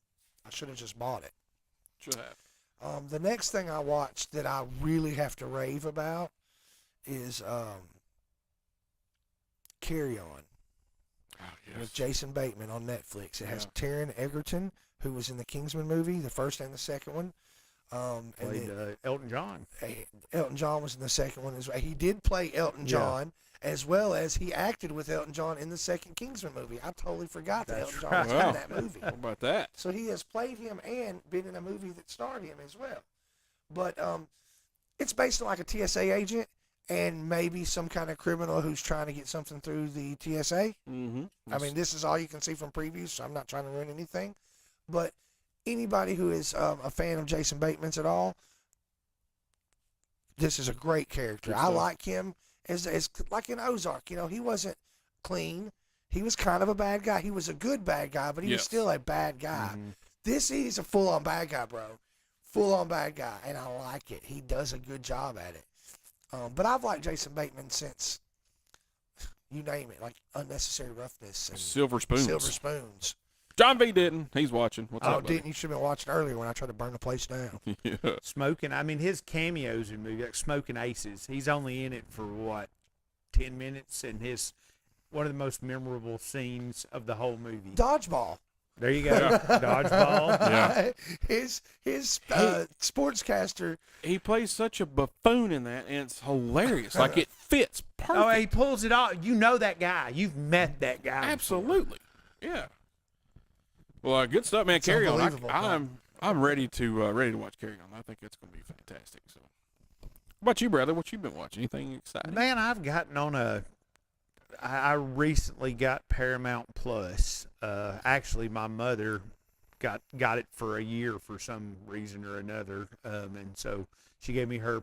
I should have just bought it. Should have. The next thing I watched that I really have to rave about is Carry On Oh, yes. with Jason Bateman on Netflix. It has Taron Egerton, who was in the Kingsman movie, the first and the second one. And Played then, Elton John. Elton John was in the second one as well. He did play Elton John, as well as he acted with Elton John in the second Kingsman movie. I totally forgot that Elton John was Wow. in that movie. What about that? So he has played him and been in a movie that starred him as well. But it's based on like a TSA agent and maybe some kind of criminal who's trying to get something through the TSA. Mm-hmm. I mean, this is all you can see from previews, so I'm not trying to ruin anything. But anybody who is a fan of Jason Bateman's at all, this is a great character. Good I stuff. like him as like in Ozark. You know, he wasn't clean. He was kind of a bad guy. He was a good bad guy, but he was Yes. still a bad guy. He's a full-on bad guy, bro. Full-on bad guy, and I like it. He does a good job at it. But I've liked Jason Bateman since, you name it, like Unnecessary Roughness and Silver Spoons. Silver Spoons. John V didn't. He's watching. What's Oh, up, buddy? didn't you should have been watching earlier when I tried to burn the place down. Yeah. Smoking. I mean, his cameos in movies like Smoking Aces. He's only in it for what, 10 minutes, and one of the most memorable scenes of the whole movie. Dodgeball. There you go. Dodgeball. Yeah. His sportscaster. He plays such a buffoon in that, and it's hilarious. Like, it fits perfect. Oh, he pulls it off. You know that guy. You've met that guy. before. Absolutely. Yeah. Well, good stuff, man. It's Carry On. unbelievable, I'm ready to watch Carry On. I think it's going to be fantastic. So, what about you, brother? What you been watching? Anything exciting? Man, I've gotten on I recently got Paramount Plus. Actually, my mother got it for a year for some reason or another, and so she gave me her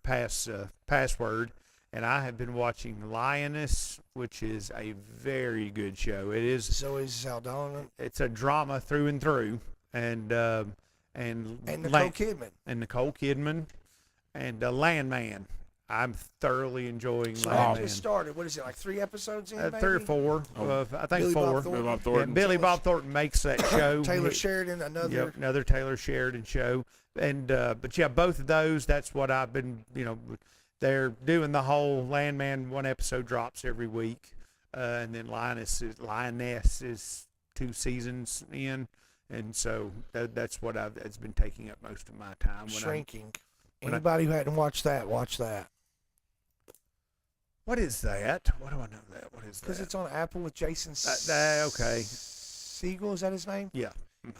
password. And I have been watching Lioness, which is a very good show. It is. Zoe Saldana It's a drama through and through, and and Nicole Kidman. and Nicole Kidman and Landman. I'm thoroughly enjoying So Landman. it just started. What is it, like 3 episodes in? 3 or maybe? 4. Oh. I think Billy Bob 4. Thornton. Billy Bob Yeah, Thornton. Billy Taylor- Bob Thornton makes that show. Taylor He- Sheridan, another. Yep, another Taylor Sheridan show. And but yeah, both of those. That's what I've been. They're doing the whole Landman 1 episode drops every week, and then Lioness is 2 seasons in, and so that's what it's been taking up most of my time. Shrinking. when I- Anybody who hadn't watched that, watch that. What is that? What do I know that? What is that? Because it's on Apple with Jason okay. Segel, is that his name? Yeah.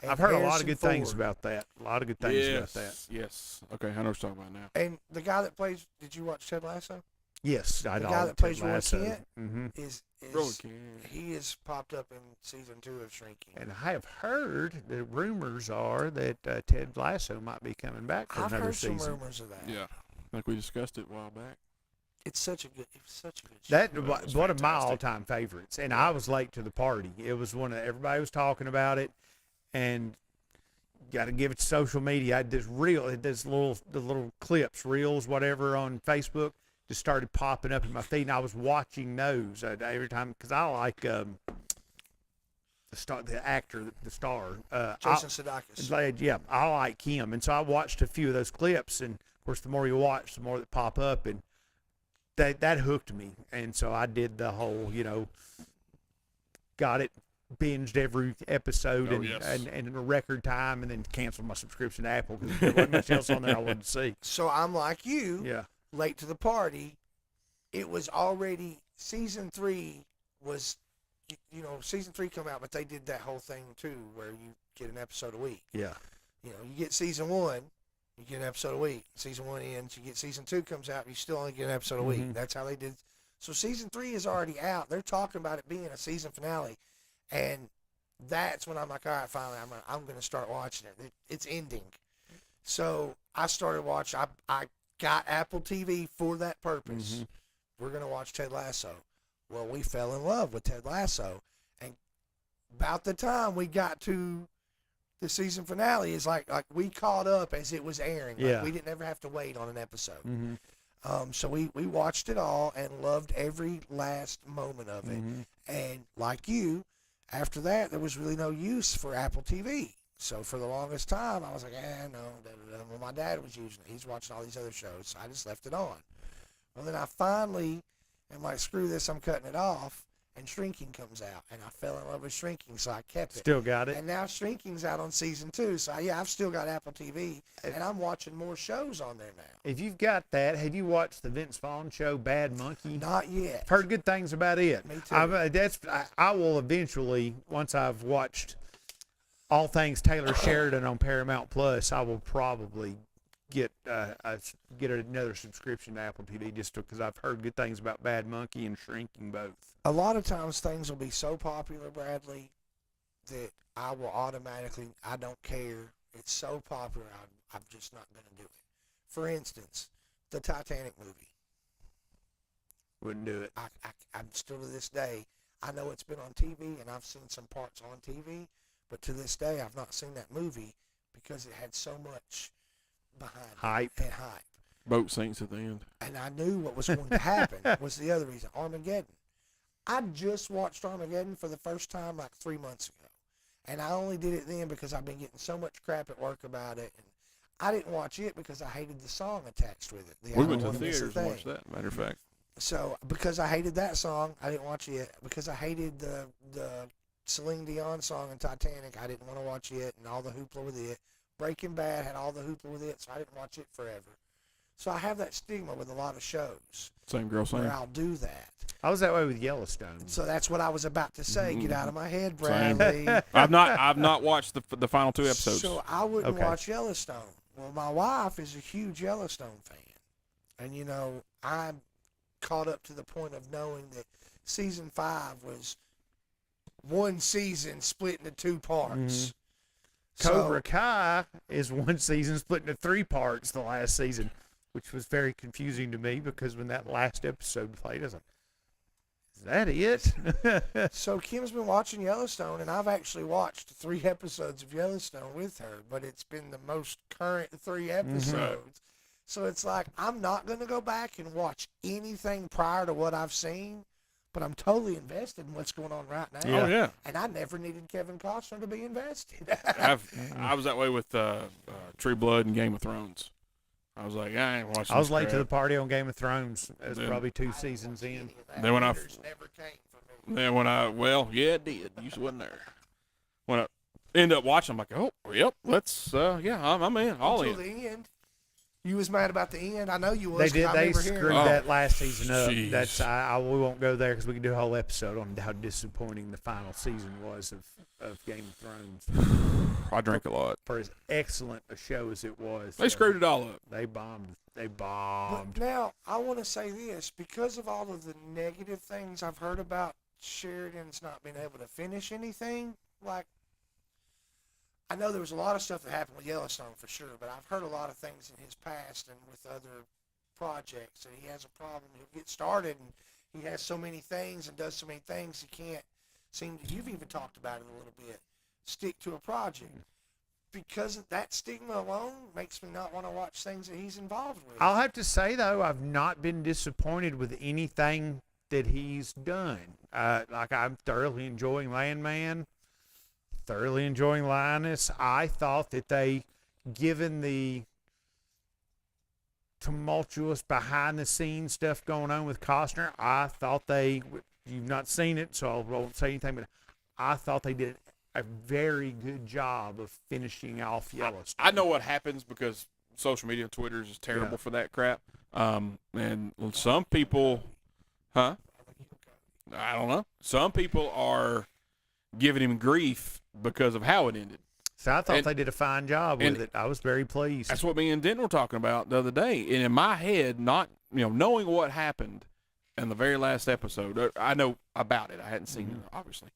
And I've heard a lot Harrison of good things Ford. about that. A lot of good things about that. Yes. Yes. Okay, I know what you're talking about now. And the guy that plays, did you watch Ted Lasso? Yes, I The know. guy that plays Roy Lasso. Kent? Mm-hmm. Is Roller King. he is popped up in season 2 of Shrinking. And I have heard the rumors are that Ted Lasso might be coming back for I've another heard some season. rumors of that. Yeah. Like we discussed it a while back. It's such a good show. That Well, it was one of my fantastic. all-time favorites, and I was late to the party. It was one of everybody was talking about it, and got to give it to social media. The little clips, reels, whatever on Facebook just started popping up in my feed, and I was watching those every time because I like the actor, the star, Jason Sudeikis. yeah, I like him, and so I watched a few of those clips, and of course, the more you watch, the more that pop up, and that hooked me, and so I did the whole, got it, binged every episode, Oh, and, yes. and in a record time, and then canceled my subscription to Apple because there wasn't much else on there I wanted to see. So I'm like you, Yeah, late to the party. It was already season 3 was, season 3 come out, but they did that whole thing too, where you get an episode a week. yeah, You get season 1, you get an episode a week. Season 1 ends, you get season 2 comes out, you still only get an episode a week. Mhm. That's how they did. So season 3 is already out. They're talking about it being a season finale, and that's when I'm like, all right, finally, I'm going to start watching it. It's ending. So I started watching. I got Apple TV for that purpose. Mhm. We're going to watch Ted Lasso. Well, we fell in love with Ted Lasso, and about the time we got to the season finale, is like we caught up as it was airing. Like, Yeah. we didn't ever have to wait on an episode. mm-hmm. So we watched it all and loved every last moment of it. Mm-hmm. And like you, after that, there was really no use for Apple TV. So for the longest time, I was like, no. Well, my dad was using it. He's watching all these other shows. So I just left it on. Well, then I finally am like, screw this, I'm cutting it off. And Shrinking comes out. And I fell in love with Shrinking, so I kept it. Still got it. And now Shrinking's out on season 2. So, yeah, I've still got Apple TV. And I'm watching more shows on there now. If you've got that, have you watched the Vince Vaughn show, Bad Monkey? Not yet. I've heard good things about it. Me too. I will eventually, once I've watched all things Taylor Sheridan on Paramount Plus, I will probably get another subscription to Apple TV just because I've heard good things about Bad Monkey and Shrinking both. A lot of times things will be so popular, Bradley, that I will automatically, I don't care. It's so popular, I'm just not going to do it. For instance, the Titanic movie. Wouldn't do it. I'm still to this day, I know it's been on TV and I've seen some parts on TV, but to this day I've not seen that movie because it had so much behind Hype. it and hype. Boat sinks at the end. And I knew what was going to happen was the other reason. Armageddon. I just watched Armageddon for the first time like 3 months ago. And I only did it then because I've been getting so much crap at work about it. And I didn't watch it because I hated the song attached with it. The We I went Don't to the Wanna Miss a theaters and Thing. watched that, matter of fact. So because I hated that song, I didn't watch it. Because I hated the Celine Dion song in Titanic, I didn't want to watch it and all the hoopla with it. Breaking Bad had all the hoopla with it, so I didn't watch it forever. So I have that stigma with a lot of shows Same girl, same. where I'll do that. I was that way with Yellowstone. So that's what I was about to say. Get out of my head, Same. Bradley. I've not watched the final 2 episodes. So I wouldn't Okay. watch Yellowstone. Well, my wife is a huge Yellowstone fan. And, I'm caught up to the point of knowing that season 5 was one season split into 2 parts. Cobra Kai is one season split into 3 parts the last season, which was very confusing to me because when that last episode played, I was like, is that it? So Kim's been watching Yellowstone, and I've actually watched 3 episodes of Yellowstone with her, but it's been the most current 3 episodes. So it's like I'm not going to go back and watch anything prior to what I've seen, but I'm totally invested in what's going on right now. Oh yeah. And I never needed Kevin Costner to be invested. I was that way with True Blood and Game of Thrones. I was like, I ain't watching. I was this late to the crap. party on Game of Thrones. It was Then- probably 2 seasons in. Then when I- Raiders never came for me. Then when it did. You just wasn't there. When I end up watching, I'm like, oh, yep, let's, I'm in, all Until in. the end. You was mad about the end. I know you was. They 'cause did. I They remember screwed hearing Oh, that last season up. jeez. That's we won't go there because we can do a whole episode on how disappointing the final season was of Game of Thrones. I drink a lot. For as excellent a show as it was, They screwed it all up. They bombed. They But bombed. now I want to say this because of all of the negative things I've heard about Sheridan's not being able to finish anything. Like, I know there was a lot of stuff that happened with Yellowstone for sure, but I've heard a lot of things in his past and with other projects, and he has a problem. He'll get started, and he has so many things and does so many things he can't seem to. You've even talked about it a little bit. Stick to a project. Because of that stigma alone makes me not want to watch things that he's involved with. I'll have to say though, I've not been disappointed with anything that he's done. Like I'm thoroughly enjoying Landman, thoroughly enjoying Linus. I thought that they, given the tumultuous behind the scenes stuff going on with Costner, I thought you've not seen it, so I won't say anything, but I thought they did a very good job of finishing off Yellowstone. I know what happens because social media, Twitter is just terrible Yeah. for that crap. And some people, I don't know. Some people are giving him grief because of how it ended. So I thought And- they did a fine job and- with it. I was very pleased. That's what me and Denton were talking about the other day. And in my head, not knowing what happened in the very last episode, I know about it. I hadn't seen it, obviously.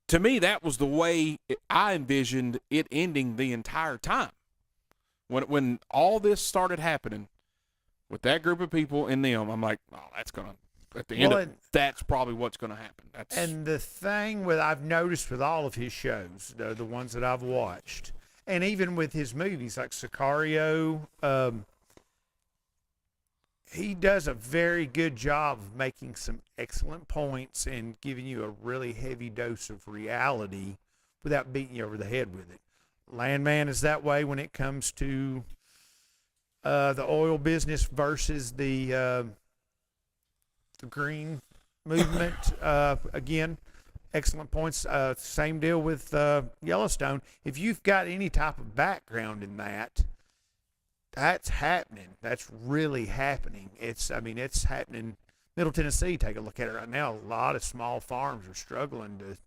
To me, that was the way I envisioned it ending the entire time. When all this started happening with that group of people and them, I'm like, oh, that's gonna at the end. Well, That's probably what's gonna happen. That's And the thing I've noticed with all of his shows, the ones that I've watched, and even with his movies like Sicario, he does a very good job of making some excellent points and giving you a really heavy dose of reality without beating you over the head with it. Landman is that way when it comes to the oil business versus the green movement. Again, excellent points. Same deal with Yellowstone. If you've got any type of background in that, that's happening. That's really happening. It's happening. Middle Tennessee, take a look at it right now. A lot of small farms are struggling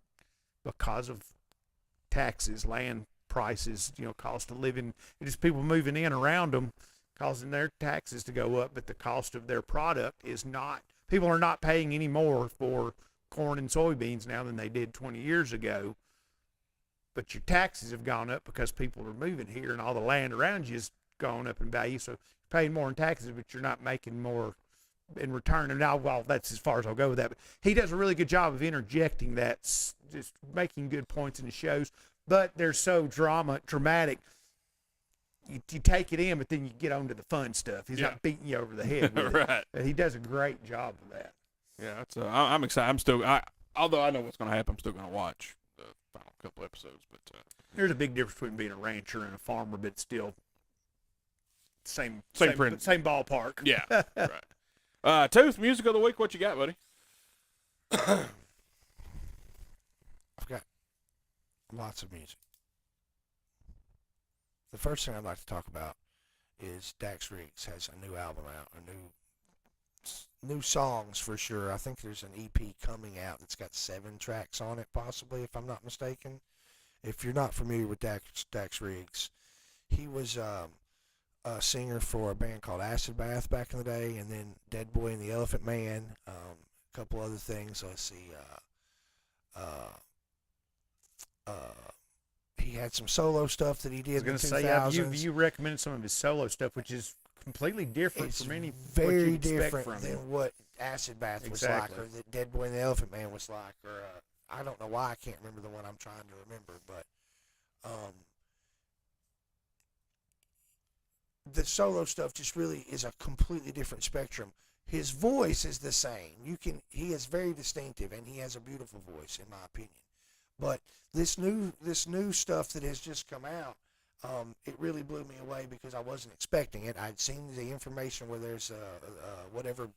because of taxes, land prices, cost of living, just people moving in around them, causing their taxes to go up, but the cost of their product is not. People are not paying any more for corn and soybeans now than they did 20 years ago. But your taxes have gone up because people are moving here and all the land around you is gone up in value. So you're paying more in taxes, but you're not making more in return. And now, well, that's as far as I'll go with that. But he does a really good job of interjecting that, just making good points in the shows. But they're so dramatic. You take it in, but then you get on to the fun stuff. He's Yeah. not beating you over the head with it. right. He does a great job of that. Yeah, that's. I'm excited. I'm still. Although I know what's going to happen, I'm still going to watch the final couple episodes. But There's a big difference between being a rancher and a farmer, but still same print. same ballpark. yeah, right. Tooth, music of the week. What you got, buddy? I've got lots of music. The first thing I'd like to talk about is Dax Riggs has a new album out, new songs for sure. I think there's an EP coming out that's got 7 tracks on it, possibly, if I'm not mistaken. If you're not familiar with Dax Riggs, he was a singer for a band called Acid Bath back in the day, and then Dead Boy and the Elephant Man, a couple other things. Let's see. He had some solo stuff that he I did was in going the to say, 2000s. you recommended some of his solo stuff, which is completely different It's from any very what you'd expect different from than him. what Acid Bath was Exactly. like, or that Dead Boy and the Elephant Man was like, or I don't know why I can't remember the one I'm trying to remember, but the solo stuff just really is a completely different spectrum. His voice is the same. He is very distinctive, and he has a beautiful voice, in my opinion. But this new stuff that has just come out, it really blew me away because I wasn't expecting it. I'd seen the information where there's whatever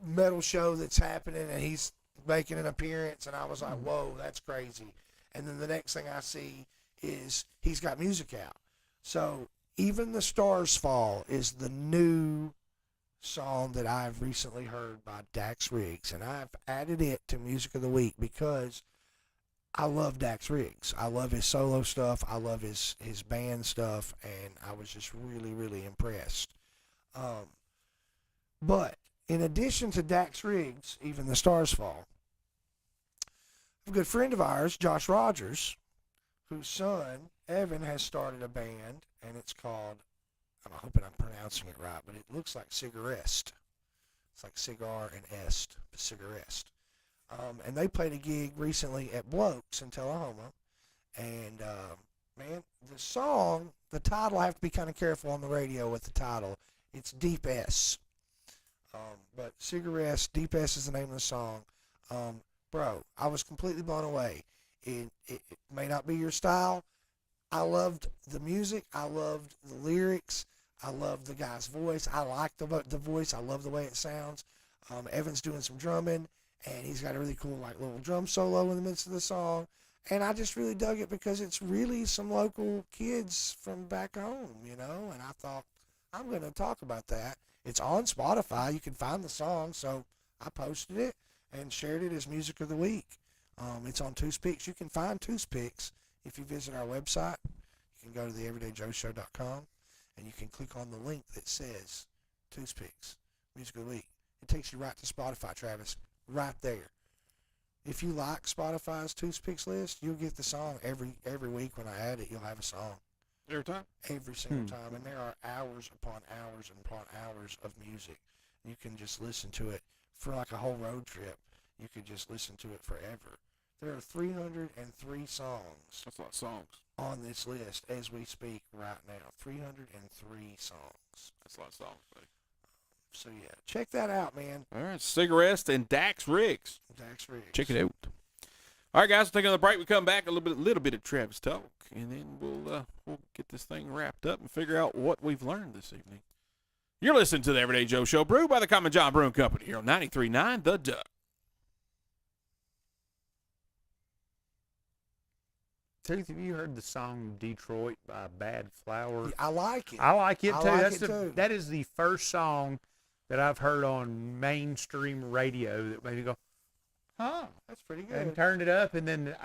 metal show that's happening, and he's making an appearance, and I was like, whoa, that's crazy. And then the next thing I see is he's got music out. So Even the Stars Fall is the new song that I've recently heard by Dax Riggs, and I've added it to Music of the Week because I love Dax Riggs. I love his solo stuff. I love his band stuff, and I was just really, really impressed. But in addition to Dax Riggs, Even the Stars Fall, a good friend of ours, Josh Rogers, whose son, Evan, has started a band, and it's called, I'm hoping I'm pronouncing it right, but it looks like Cigarest. It's like cigar and est, Cigarest. And they played a gig recently at Blokes in Tullahoma. And, man, the song, the title, I have to be kind of careful on the radio with the title. It's Deep S. But Cigarest, Deep S is the name of the song. Bro, I was completely blown away. It may not be your style. I loved the music. I loved the lyrics. I loved the guy's voice. I like the voice. I love the way it sounds. Evan's doing some drumming, and he's got a really cool like little drum solo in the midst of the song. And I just really dug it because it's really some local kids from back home, you know. And I thought, I'm going to talk about that. It's on Spotify. You can find the song. So I posted it and shared it as Music of the Week. It's on Toothpicks. You can find Toothpicks if you visit our website. You can go to theeverydayjoeshow.com and you can click on the link that says Toothpicks, Music of the Week. It takes you right to Spotify, Travis, right there. If you like Spotify's Toothpicks list, you'll get the song every week when I add it. You'll have a song. Every time? Every single time. And there are hours upon hours upon hours of music. You can just listen to it for like a whole road trip. You could just listen to it forever. There are 303 songs. That's a lot of songs. On this list as we speak right now. 303 songs. That's a lot of songs, buddy. So yeah, check that out, man. All right, Cigarest and Dax Riggs. Dax Riggs. Check it out. All right, guys, we'll take another break. We come back, a little bit of Travis talk, and then we'll get this thing wrapped up and figure out what we've learned this evening. You're listening to the Everyday Joe Show, brewed by the Common John Brewing Company here on 93.9 The Duck. Tooth, have you heard the song Detroit by Bad Flower? I like it. I like it I too. like it too. That is the first song that I've heard on mainstream radio that made me go, huh? That's pretty good. And turned it up, and then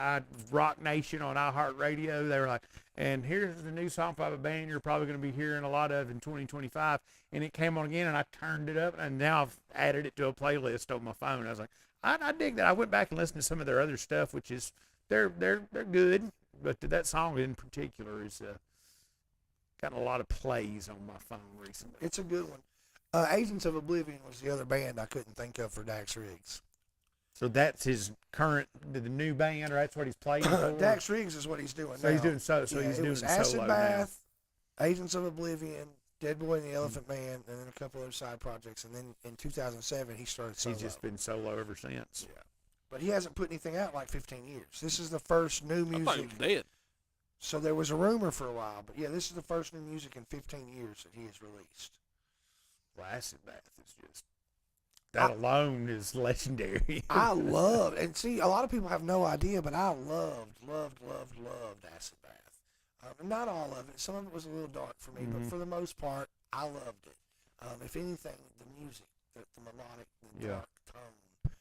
Rock Nation on iHeartRadio, they were like, and here's the new song by a band you're probably going to be hearing a lot of in 2025. And it came on again, and I turned it up, and now I've added it to a playlist on my phone. I was like, I dig that. I went back and listened to some of their other stuff, which is they're good, but that song in particular is gotten a lot of plays on my phone recently. It's a good one. Agents of Oblivion was the other band I couldn't think of for Dax Riggs. So that's his current, the new band, or that's what he's playing for? Dax Riggs is what he's doing so now. He's doing so yeah, he's it doing was solo Acid now. Bath, Agents of Oblivion, Dead Boy and the Elephant Man, and then a couple other side projects. And then in 2007, he started solo. He's just been solo ever since. Yeah. But he hasn't put anything out in like 15 years. This is the first new music. I thought he was dead. So there was a rumor for a while. But yeah, this is the first new music in 15 years that he has released. Well, Acid Bath is just, that alone is legendary. I loved, and see, a lot of people have no idea, but I loved Acid Bath. Not all of it. Some of it was a little dark for me, but for the most part, I loved it. If anything, the music, the melodic, the dark tone.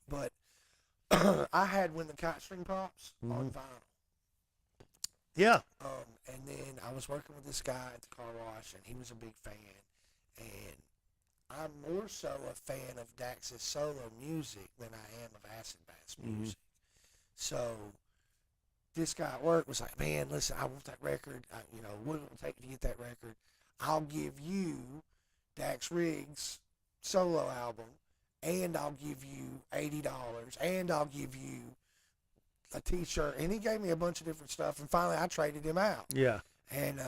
But I had When the Kite String Pops on vinyl. Yeah. And then I was working with this guy at the car wash, and he was a big fan. And I'm more so a fan of Dax's solo music than I am of Acid Bath's music. So this guy at work was like, man, listen, I want that record. What will it take to get that record? I'll give you Dax Riggs' solo album, and I'll give you $80, and I'll give you a T-shirt. And he gave me a bunch of different stuff, and finally I traded him out. Yeah. And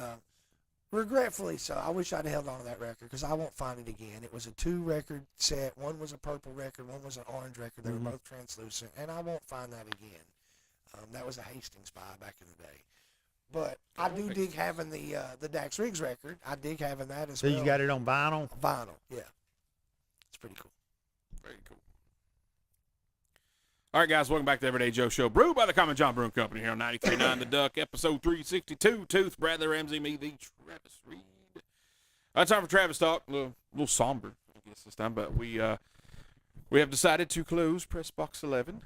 Regretfully so. I wish I'd held on to that record because I won't find it again. It was a 2-record set. One was a purple record. One was an orange record. They were both translucent, and I won't find that again. That was a Hastings buy back in the day. But I do dig having the Dax Riggs record. I dig having that as So well. you got it on vinyl? Vinyl, yeah. It's pretty cool. Very cool. All right, guys, welcome back to Everyday Joe Show. Brewed by the Common John Brewing Company here on 93.9 The Duck, episode 362. Tooth, Bradley Ramsey, me, the Travis Reed. Time for Travis Talk. A little somber, I guess, this time, but we have decided to close Press Box 11.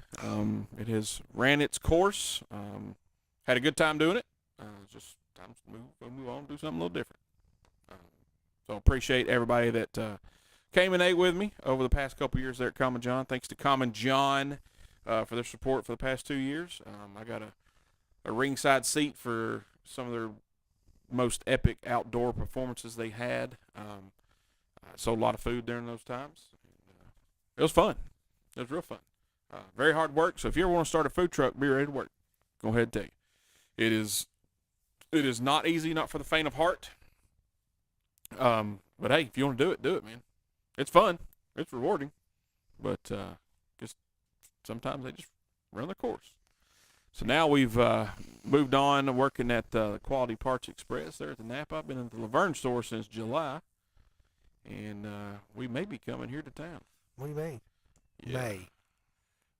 It has ran its course. Had a good time doing it. Just time to move on, do something a little different. So appreciate everybody that came and ate with me over the past couple years there at Common John. Thanks to Common John for their support for the past 2 years. I got a ringside seat for some of their most epic outdoor performances they had. I sold a lot of food during those times. It was fun. It was real fun. Very hard work. So if you ever want to start a food truck, be ready to work. Go ahead and tell you. It is not easy, not for the faint of heart. But hey, if you want to do it, man. It's fun. It's rewarding. But just sometimes they just run the course. So now we've moved on working at the Quality Parts Express there at the Napa. I've been at the Laverne store since July. And we may be coming here to town. What do you mean? Yeah. May.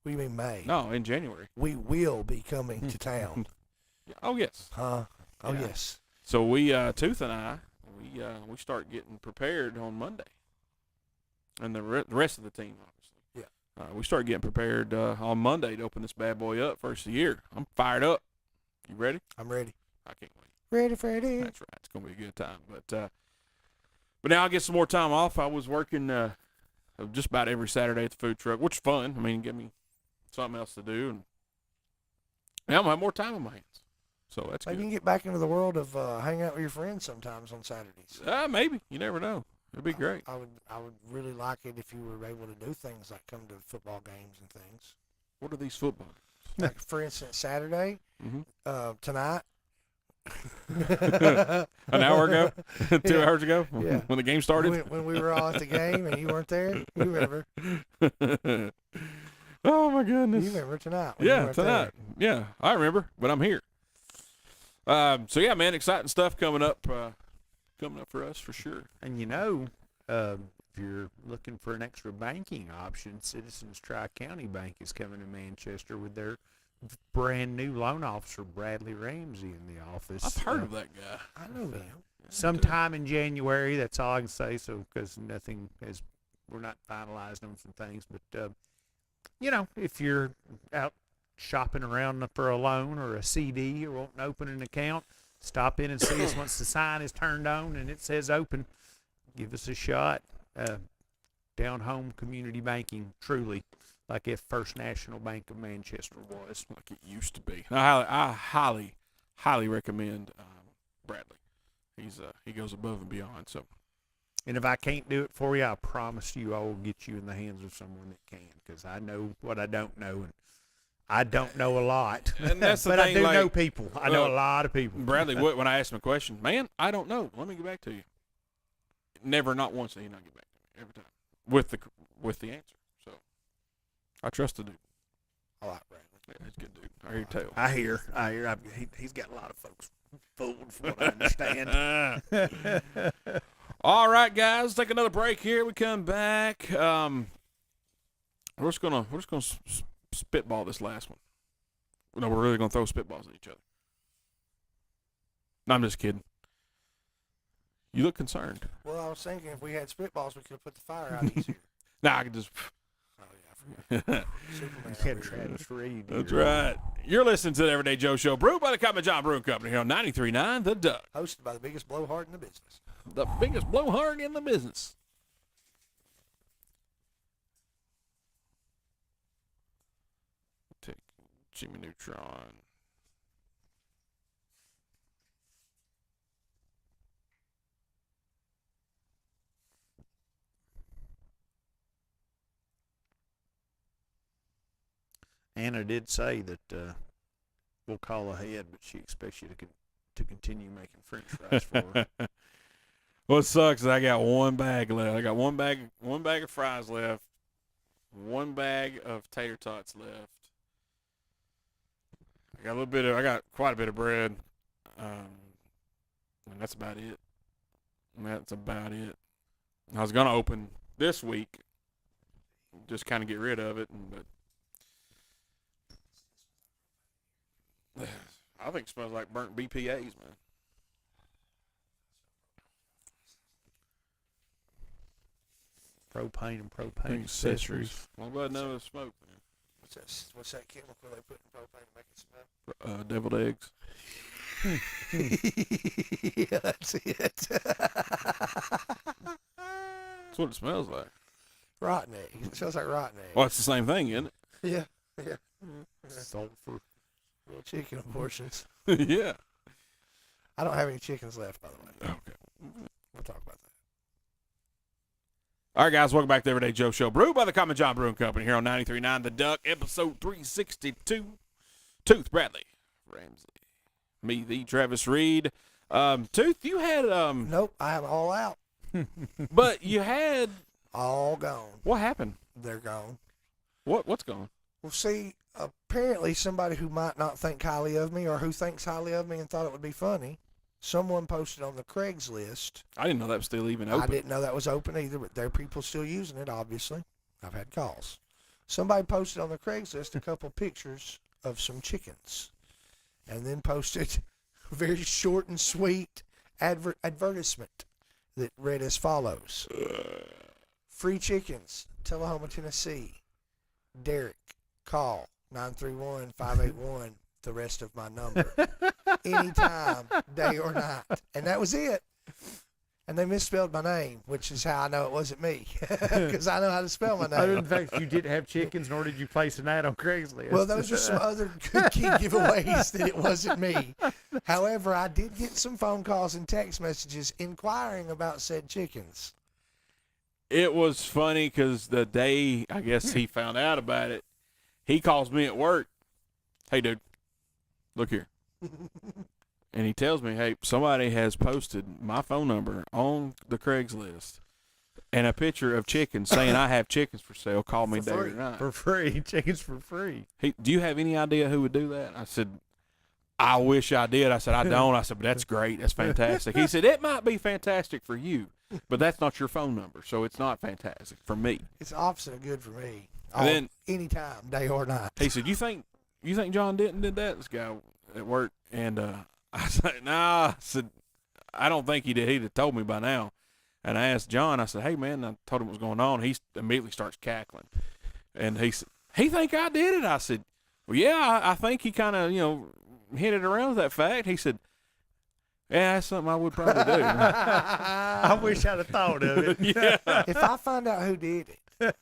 What do you mean May? No, in January. We will be coming to town. Oh, yes. Huh? Oh, Yeah. yes. So we, Tooth and I, we start getting prepared on Monday. And the rest of the team, obviously. Yeah. We start getting prepared on Monday to open this bad boy up first of the year. I'm fired up. You ready? I'm ready. I can't wait. Ready, Freddy. That's right. It's going to be a good time. But now I get some more time off. I was working just about every Saturday at the food truck, which is fun. I mean, give me something else to do. And now I'm going to have more time on my hands. So that's Maybe you good. can get back into the world of hanging out with your friends sometimes on Saturdays. Maybe. You never know. It'd be great. I would really like it if you were able to do things like come to football games and things. What are these football? Like for instance, Saturday, Mm-hmm. tonight. An hour ago? 2 hours ago? Yeah. When the game started? When we were all at the game and you weren't there, you remember? Oh, my goodness. You remember tonight? When you Yeah, weren't tonight. Yeah, I remember, but I'm here. So, yeah, man, exciting stuff coming up for us for sure. And if you're looking for an extra banking option, Citizens Tri-County Bank is coming to Manchester with their brand new loan officer, Bradley Ramsey, in the office. I've heard of that guy. there. I know him. Sometime in January, that's all I can say. So, because we're not finalizing on some things, but if you're out shopping around for a loan or a CD or wanting to open an account, stop in and see us once the sign is turned on and it says open. Give us a shot. Down home community banking, truly, like if First National Bank of Manchester was. Like it used to be. I highly, highly recommend Bradley. He goes above and beyond. So, And if I can't do it for you, I promise you I will get you in the hands of someone that can, because I know what I don't know, and I don't know a lot. And that's the but I thing, do like, know people. I know a lot of people. Bradley Wood, when I asked him a question, man, I don't know. Let me get back to you. Never, not once did he not get back to me. Every time with the answer. So I trust the dude. I like Bradley. Yeah, he's a good dude. I hear tell. I hear. He's got a lot of folks fooled, from what I understand. All right, guys, take another break here. We come back. We're just gonna spitball this last one. No, we're really gonna throw spitballs at each other. No, I'm just kidding. You look concerned. Well, I was thinking if we had spitballs, we could have put the fire out easier. Nah, I can just. Oh, yeah, I forgot. Superman. Yeah, over here. Travis Reed. That's right. You're listening to the Everyday Joe Show, brewed by the Common John Brewing Company here on 93.9 The Duck. Hosted by the biggest blowhard in the business. The biggest blowhard in the business. Take Jimmy Neutron. Anna did say that we'll call ahead, but she expects you to to continue making French fries for her. What sucks is I got one bag left. I got one bag of fries left, one bag of tater tots left. I got quite a bit of bread, and that's about it. I was gonna open this week, just kind of get rid of it, but I think it smells like burnt BPA's, man. Propane and propane Accessories. I'm glad none of the smoke, man. What's that chemical they put in propane to make it smell? Deviled eggs. Yeah, that's it. That's what it smells like. Rotten eggs. It smells like rotten eggs. Well, it's the same thing, isn't Yeah. sulfur. Little chicken abortions. it? Yeah. I don't have any chickens left, by the way. Okay. We'll talk about that. All right, guys, welcome back to Everyday Joe Show. Brewed by the Common John Brewing Company here on 93.9 The Duck, episode 362. Tooth Bradley Ramsey. Me, the Travis Reed. Tooth, you had, Nope, I am all out. but you had, All gone. what happened? They're gone. What's going on? Well, see, apparently somebody who might not think highly of me or who thinks highly of me and thought it would be funny, someone posted on the Craigslist. I didn't know that was still even open. I didn't know that was open either, but there are people still using it, obviously. I've had calls. Somebody posted on the Craigslist a couple pictures of some chickens and then posted a very short and sweet advertisement that read as follows. Free chickens, Tullahoma, Tennessee. Derek, call 931-581, the rest of my number. Anytime, day or night. And that was it. And they misspelled my name, which is how I know it wasn't me, because I know how to spell my Other name. than the fact you didn't have chickens, nor did you place an ad on Craigslist. Well, those are some other good key giveaways that it wasn't me. However, I did get some phone calls and text messages inquiring about said chickens. It was funny because the day, I guess, he found out about it, he calls me at work. Hey, dude, look here. And he tells me, hey, somebody has posted my phone number on the Craigslist and a picture of chickens saying I have chickens for sale. Call me day or night. for free. Chickens for free. Do you have any idea who would do that? I said, I wish I did. I said, I don't. I said, but that's great. That's fantastic. He said, it might be fantastic for you, but that's not your phone number, so it's not fantastic for me. It's the opposite of good for me. And then Anytime, day or night. he said, you think John Denton did that? This guy at work. And I said, nah. I said, I don't think he did. He'd have told me by now. And I asked John, I said, hey, man, I told him what was going on. He immediately starts cackling. And he said, he think I did it? I said, well, yeah, I think he kind of, hinted around that fact. He said, yeah, that's something I would probably do. I wish I'd have thought of it. Yeah. If I find out who did it,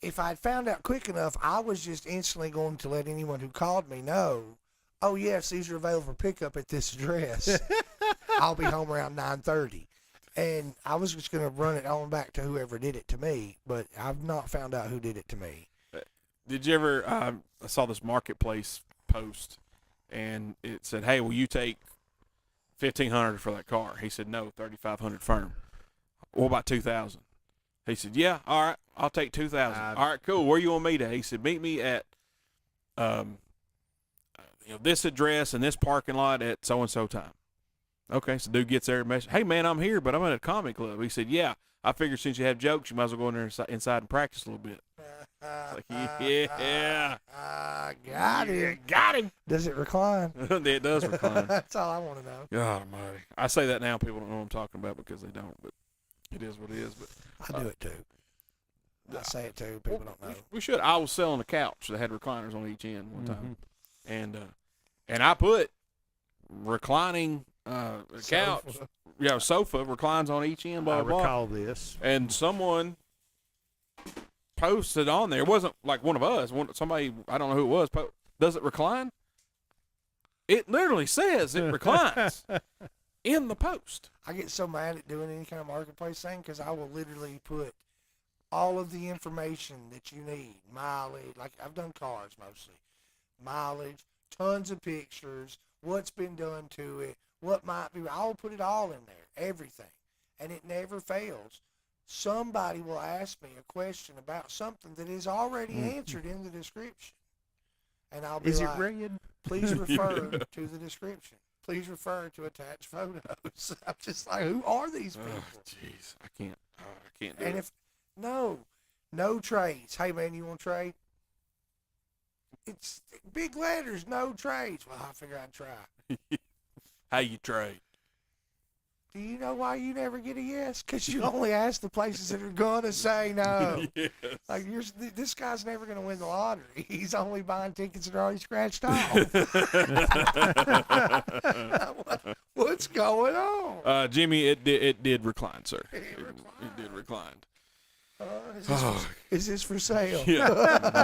if I'd found out quick enough, I was just instantly going to let anyone who called me know, oh, yes, these are available for pickup at this address. I'll be home around 9:30. And I was just going to run it on back to whoever did it to me, but I've not found out who did it to me. Did you ever, I saw this marketplace post, and it said, hey, will you take $1,500 for that car? He said, no, $3,500 firm. What about $2,000? He said, yeah, all right, I'll take $2,000. All right, cool. Where you want me to? He said, meet me at this address and this parking lot at so-and-so time. Okay, so dude gets there and message, hey, man, I'm here, but I'm at a comic club. He said, yeah, I figured since you have jokes, you might as well go in there inside and practice a little bit. It's like, yeah. Got him. Got him. Does it recline? It does recline. That's all I want to know. God almighty. I say that now, people don't know what I'm talking about because they don't, but it is what it is. But I do it too. I say it too. People don't know. we should. I was selling a couch that had recliners on each end one time, and I put reclining couch, sofa reclines on each end. Blah I blah. recall this. And someone posted on there. It wasn't like one of us. Somebody, I don't know who it was. Does it recline? It literally says it reclines in the post. I get so mad at doing any kind of marketplace thing because I will literally put all of the information that you need, mileage, like I've done cars mostly, mileage, tons of pictures, what's been done to it, what might be. I'll put it all in there, everything, and it never fails. Somebody will ask me a question about something that is already answered in the description, and I'll be Is it like, red? please refer to the description. Please refer to attached photos. I'm just like, who are these people? Oh, jeez, I can't do And it. if no trades. Hey man, you want to trade? It's big letters, no trades. Well, I figure I'd try. How you trade? Do you know why you never get a yes? Because you only ask the places that are gonna say no. Yes. Like this guy's never gonna win the lottery. He's only buying tickets that are already scratched off. What's going on? Jimmy, it did recline, sir. It It did recline. Is this for sale? Yeah.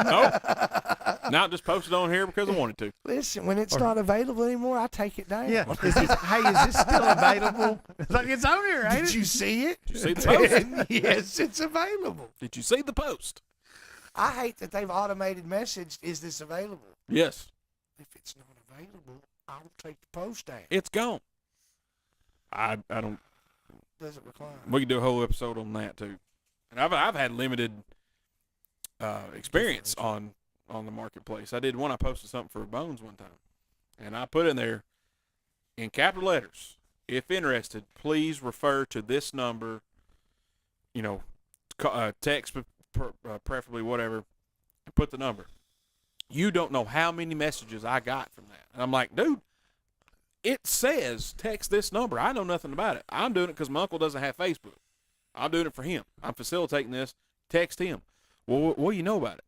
Nope. Now just post it on here because I wanted to. Listen, when it's not available anymore, I take it down. Yeah. Hey, is this still available? It's like it's on here, ain't Did it? you see it? Did you see the post? Yes, it's available. Did you see the post? I hate that they've automated messaged, is this available? Yes. If it's not available, I'll take the post down. It's gone. I don't. Does it recline? We could do a whole episode on that too. And I've had limited experience on the marketplace. I did one. I posted something for Bones one time, and I put in there in capital letters, if interested, please refer to this number. You know, text preferably, whatever. Put the number. You don't know how many messages I got from that, and I'm like, dude. It says text this number. I know nothing about it. I'm doing it because my uncle doesn't have Facebook. I'm doing it for him. I'm facilitating this. Text him. Well, what do you know about it?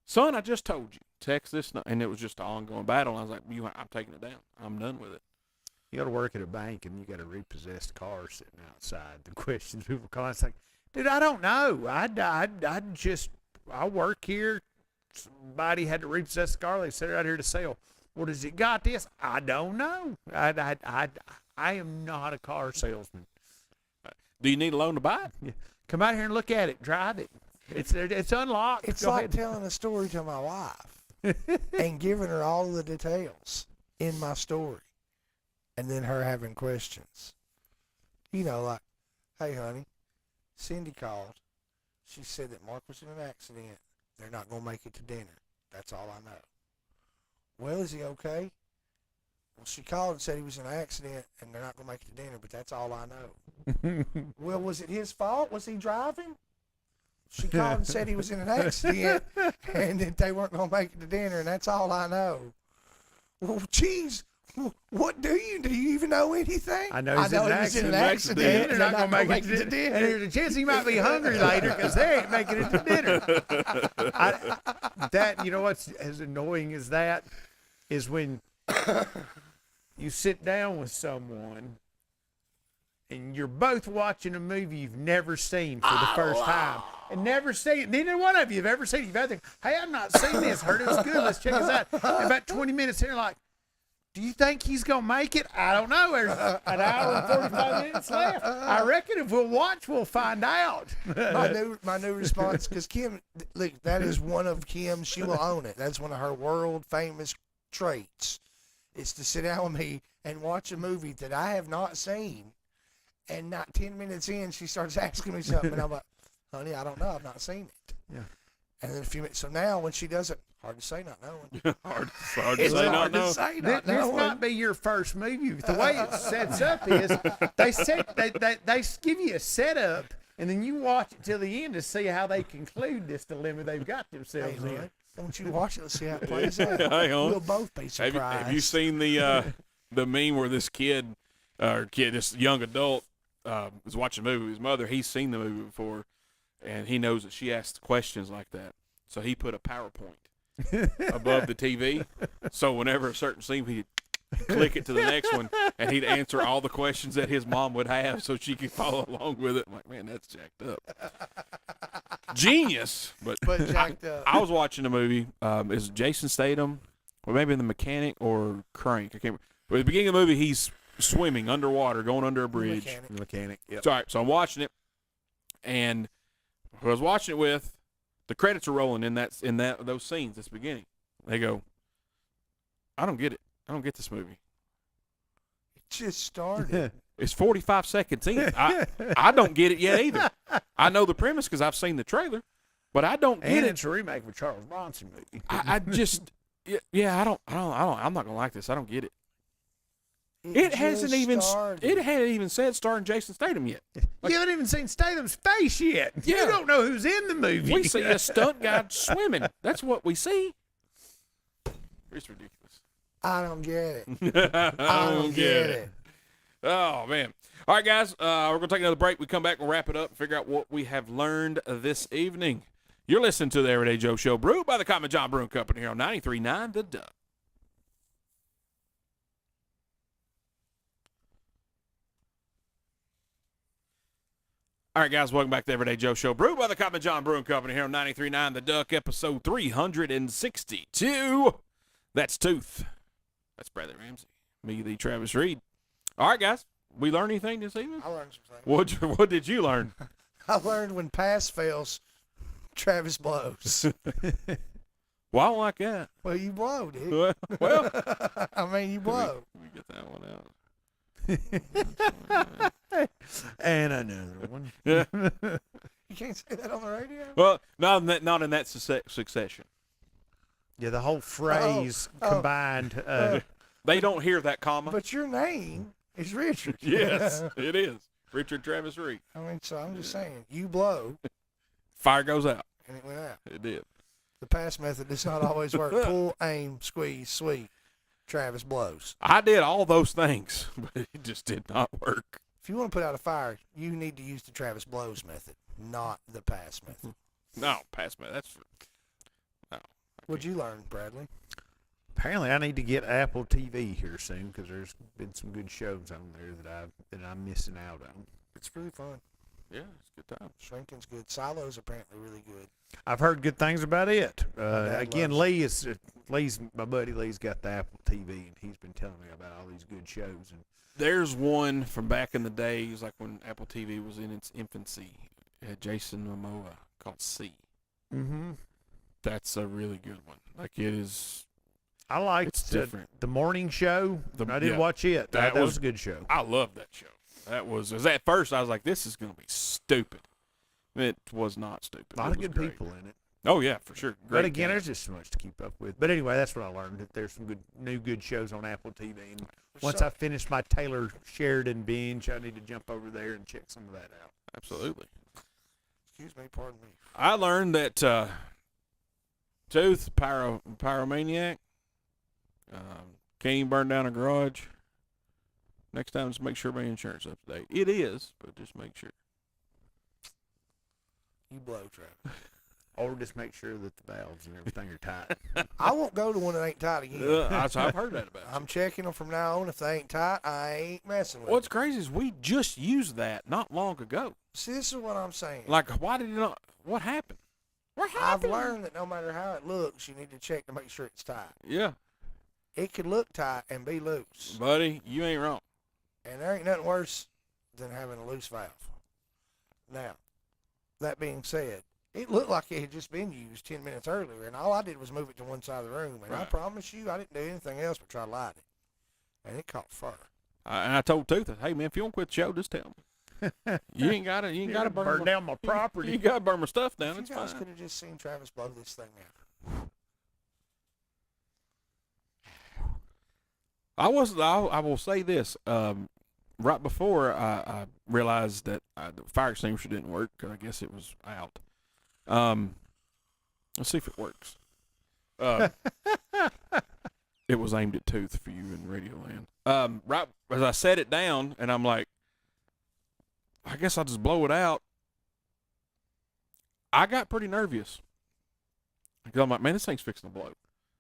Son, I just told you. Text this. And it was just an ongoing battle. I was like, I'm taking it down. I'm done with it. You got to work at a bank and you got a repossessed car sitting outside. The questions people call, it's like, dude, I don't know. I work here. Somebody had to repossess the car. They set it out here to sell. Well, does it got this? I don't know. I am not a car salesman. Do you need a loan to buy it? Yeah. Come out here and look at it. Drive it. It's unlocked. It's Go like ahead. telling a story to my wife and giving her all of the details in my story, and then her having questions. You know, like, hey, honey, Cindy called. She said that Mark was in an accident. They're not going to make it to dinner. That's all I know. Well, is he okay? Well, she called and said he was in an accident and they're not going to make it to dinner, but that's all I know. Well, was it his fault? Was he driving? She called and said he was in an accident and that they weren't going to make it to dinner, and that's all I know. Well, geez, what do you even know anything? I know he's in an accident. They're not going to make it to dinner. And there's a chance he might be hungry later because they ain't making it to dinner. You know what's as annoying as that is when you sit down with someone and you're both watching a movie you've never seen for the first time. And never seen it. Neither one of you have ever seen it. You've had to, hey, I've not seen this. Heard it was good. Let's check this out. And about 20 minutes in, you're like, do you think he's going to make it? I don't know. There's an hour and 45 minutes left. I reckon if we'll watch, we'll find out. My new response, because Kim, look, that is one of Kim's. She will own it. That's one of her world famous traits. Is to sit down with me and watch a movie that I have not seen, and not 10 minutes in, she starts asking me something, and I'm like, honey, I don't know. I've not seen it. Yeah. And then a few minutes. So now when she does it, hard to say not knowing. hard to It's say hard not to know. say This not knowing. might be your first movie. The way it sets up is they give you a setup, and then you watch it till the end to see how they conclude this dilemma they've got Hey, themselves in. honey, don't you watch it? Let's see how it plays out. Hang on. We'll both be surprised. Have you seen the meme where this this young adult was watching a movie with his mother? He's seen the movie before, and he knows that she asks questions like that. So he put a PowerPoint above the TV. So whenever a certain scene, he'd click it to the next one, and he'd answer all the questions that his mom would have so she could follow along with it. I'm like, man, that's jacked up. Genius. But jacked up. I was watching a movie. Is Jason Statham, or maybe the Mechanic or Crank? I can't remember. But at the beginning of the movie, he's swimming underwater, going under a bridge. Mechanic. Yep. So I'm watching it, and who I was watching it with, the credits are rolling in those scenes. This beginning, they go, I don't get it. I don't get this movie. just started. It's 45 seconds in. I don't get it yet either. I know the premise because I've seen the trailer, but I don't get And it. it's a remake of a Charles Bronson movie. I just, yeah, I'm not gonna like this. I don't get it. It hasn't just even, started. it hadn't even said starring Jason Statham yet. You haven't even seen Statham's face yet. Yeah. You don't know who's in the movie. We see a stunt guy swimming. That's what we see. It's ridiculous. I don't get it. I don't get it. Oh, man. All right, guys, we're going to take another break. We come back, we'll wrap it up and figure out what we have learned this evening. You're listening to the Everyday Joe Show, brewed by the Common John Brewing Company here on 93.9 The Duck. All right, guys, welcome back to the Everyday Joe Show, brewed by the Common John Brewing Company here on 93.9 The Duck, episode 362. That's Tooth. That's Bradley Ramsey. Me, the Travis Reed. All right, guys, we learned anything this evening? I learned some things. What did you learn? I learned when pass fails, Travis blows. Well, I don't like that. Well, you blow, dude. Well, I mean, you blow. let me get that one out. And another one. Yeah. You can't say that on the radio? Well, not in that succession. Yeah, the whole phrase combined. They don't hear that comma. But your name is Richard. Yes, it is. Richard Travis Reed. I mean, so I'm just saying, you blow, Fire goes out. and it went out. It did. The pass method does not always work. Pull, aim, squeeze, sweep. Travis blows. I did all those things, but it just did not work. If you want to put out a fire, you need to use the Travis blows method, not the pass method. No, pass me. That's for, no. What'd you learn, Bradley? Apparently, I need to get Apple TV here soon because there's been some good shows on there that I'm missing out on. It's really fun. Yeah, it's a good time. Shrinking's good. Silo's apparently really good. I've heard good things about it. dad Again, loves Lee's my buddy. Lee's got the Apple TV, and he's been telling me about all these good shows. And There's one from back in the days, like when Apple TV was in its infancy. It had Jason Momoa called C. mm-hmm. That's a really good one. Like it is. I liked It's different. the morning show. I did yeah, watch it. that That was- was a good show. I love that show. That was at first I was like, this is gonna be stupid. It was not stupid. A lot It of was good great. people in it. Oh yeah, for sure. But again, there's just so much to keep up with. But anyway, that's what I learned. That there's some good shows on Apple TV. And once So- I finish my Taylor Sheridan binge, I need to jump over there and check some of that out. Absolutely. Excuse me, pardon me. I learned that Tooth pyromaniac can't even burn down a garage. Next time, just make sure my insurance is up to date. It is, but just make sure. You blow, Travis. Or just make sure that the valves and everything are tight. I won't go to one that ain't tight again. I've heard that about. I'm checking them from now on. If they ain't tight, I ain't messing with What's them. crazy is we just used that not long ago. See, this is what I'm saying. Like, why did it not? What happened? What I've happened? learned that no matter how it looks, you need to check to make sure it's tight. Yeah, It could look tight and be loose. buddy, you ain't wrong. And there ain't nothing worse than having a loose valve. Now, that being said, it looked like it had just been used 10 minutes earlier, and all I did was move it to one side of the room. And I Right. promise you, I didn't do anything else but try to light it. And it caught fire. And I told Tooth, hey man, if you don't quit the show, just tell me. You ain't got to. You ain't got to burn my, down my You property. got to burn my stuff down. If It's you guys fine. could have just seen Travis blow this thing out. I will say this. Right before I realized that the fire extinguisher didn't work, because I guess it was out. Let's see if it works. It was aimed at Tooth for you in Radio Land. Right as I set it down, and I'm like, I guess I'll just blow it out. I got pretty nervous. Because I'm like, man, this thing's fixing to blow.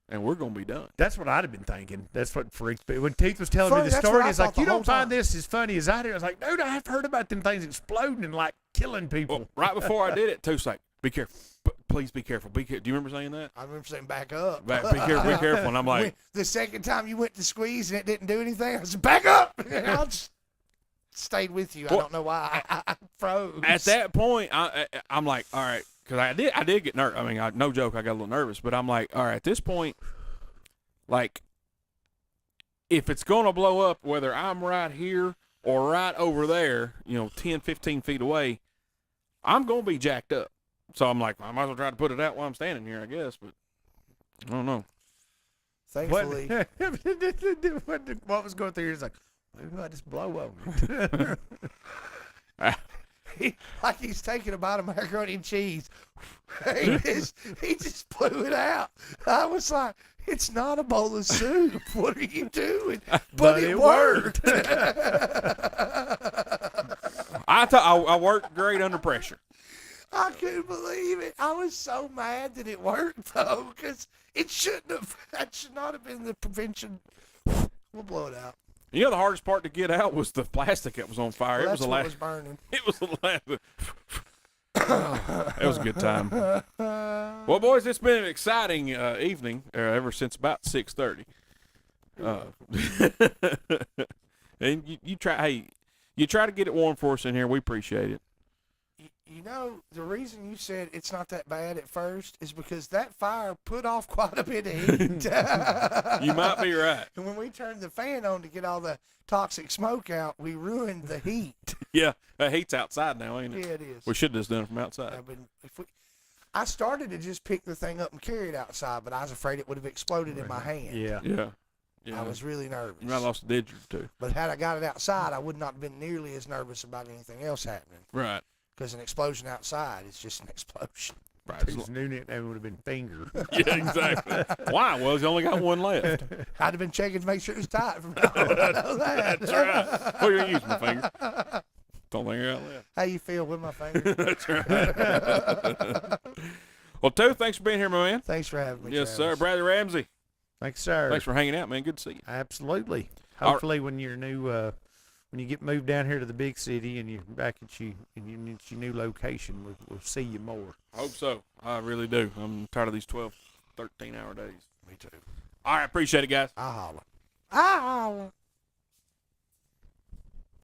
And we're going to be done. That's what I'd have been thinking. That's what freaked me. When Teeth was telling Funny, me the that's story, what I he's like, thought the you don't whole find time. this as funny as I do. I was like, dude, I've heard about them things exploding and like killing people. Well, right before I did it, Tooth's like, be careful. Please be careful. Be careful. Do you remember saying that? I remember saying back up. Be careful. Be careful. And I'm like, When the second time you went to squeeze and it didn't do anything, I said, back up. And I just stayed with you. I Well, don't know why. I froze. at that point, I'm like, all right, because I did get nervous. I mean, no joke, I got a little nervous, but I'm like, all right, at this point, like, if it's going to blow up, whether I'm right here or right over there, 10, 15 feet away, I'm going to be jacked up. So I'm like, I might as well try to put it out while I'm standing here, I guess. But I don't know. Thankfully, what was going through here is like, maybe I just blow on it. like he's taking a bite of macaroni and cheese. he just blew it out. I was like, it's not a bowl of soup. What are you doing? But it worked. I worked great under pressure. I couldn't believe it. I was so mad that it worked, though, because it shouldn't have. That should not have been the prevention. We'll blow it out. The hardest part to get out was the plastic that was on fire. Well, It was that's the what last. was burning. It was the last. It was a good time. Well, boys, it's been an exciting evening ever since about 6:30. And you try. Hey, you try to get it warm for us in here. We appreciate it. You know, the reason you said it's not that bad at first is because that fire put off quite a bit of heat. You might be right. And when we turned the fan on to get all the toxic smoke out, we ruined the heat. Yeah, that heat's outside now, ain't it? Yeah, it is. We should have just done it from outside. I started to just pick the thing up and carry it outside, but I was afraid it would have exploded in my hand. Yeah. Yeah. I was really nervous. You might have lost a digit or two. But had I got it outside, I would not have been nearly as nervous about anything else happening. Right. Because an explosion outside is just an explosion. Right. His new nickname would have been Finger. Yeah, exactly. Why? Well, he's only got one left. I'd have been checking to make sure it was tight from now on. I know that. That's right. What are you going to use, my finger? Don't think I got left. How you feel with my finger? That's right. Well, Toad, thanks for being here, my man. Thanks for having me. Yes, sir. Travis. Bradley Ramsey, Thanks, sir. thanks for hanging out, man. Good to see you. Absolutely. All right. Hopefully, when you're new, when you get moved down here to the big city and you're back at your new location, we'll see you more. I hope so. I really do. I'm tired of these 12, 13-hour days. Me too. All right. Appreciate it, guys. I holla.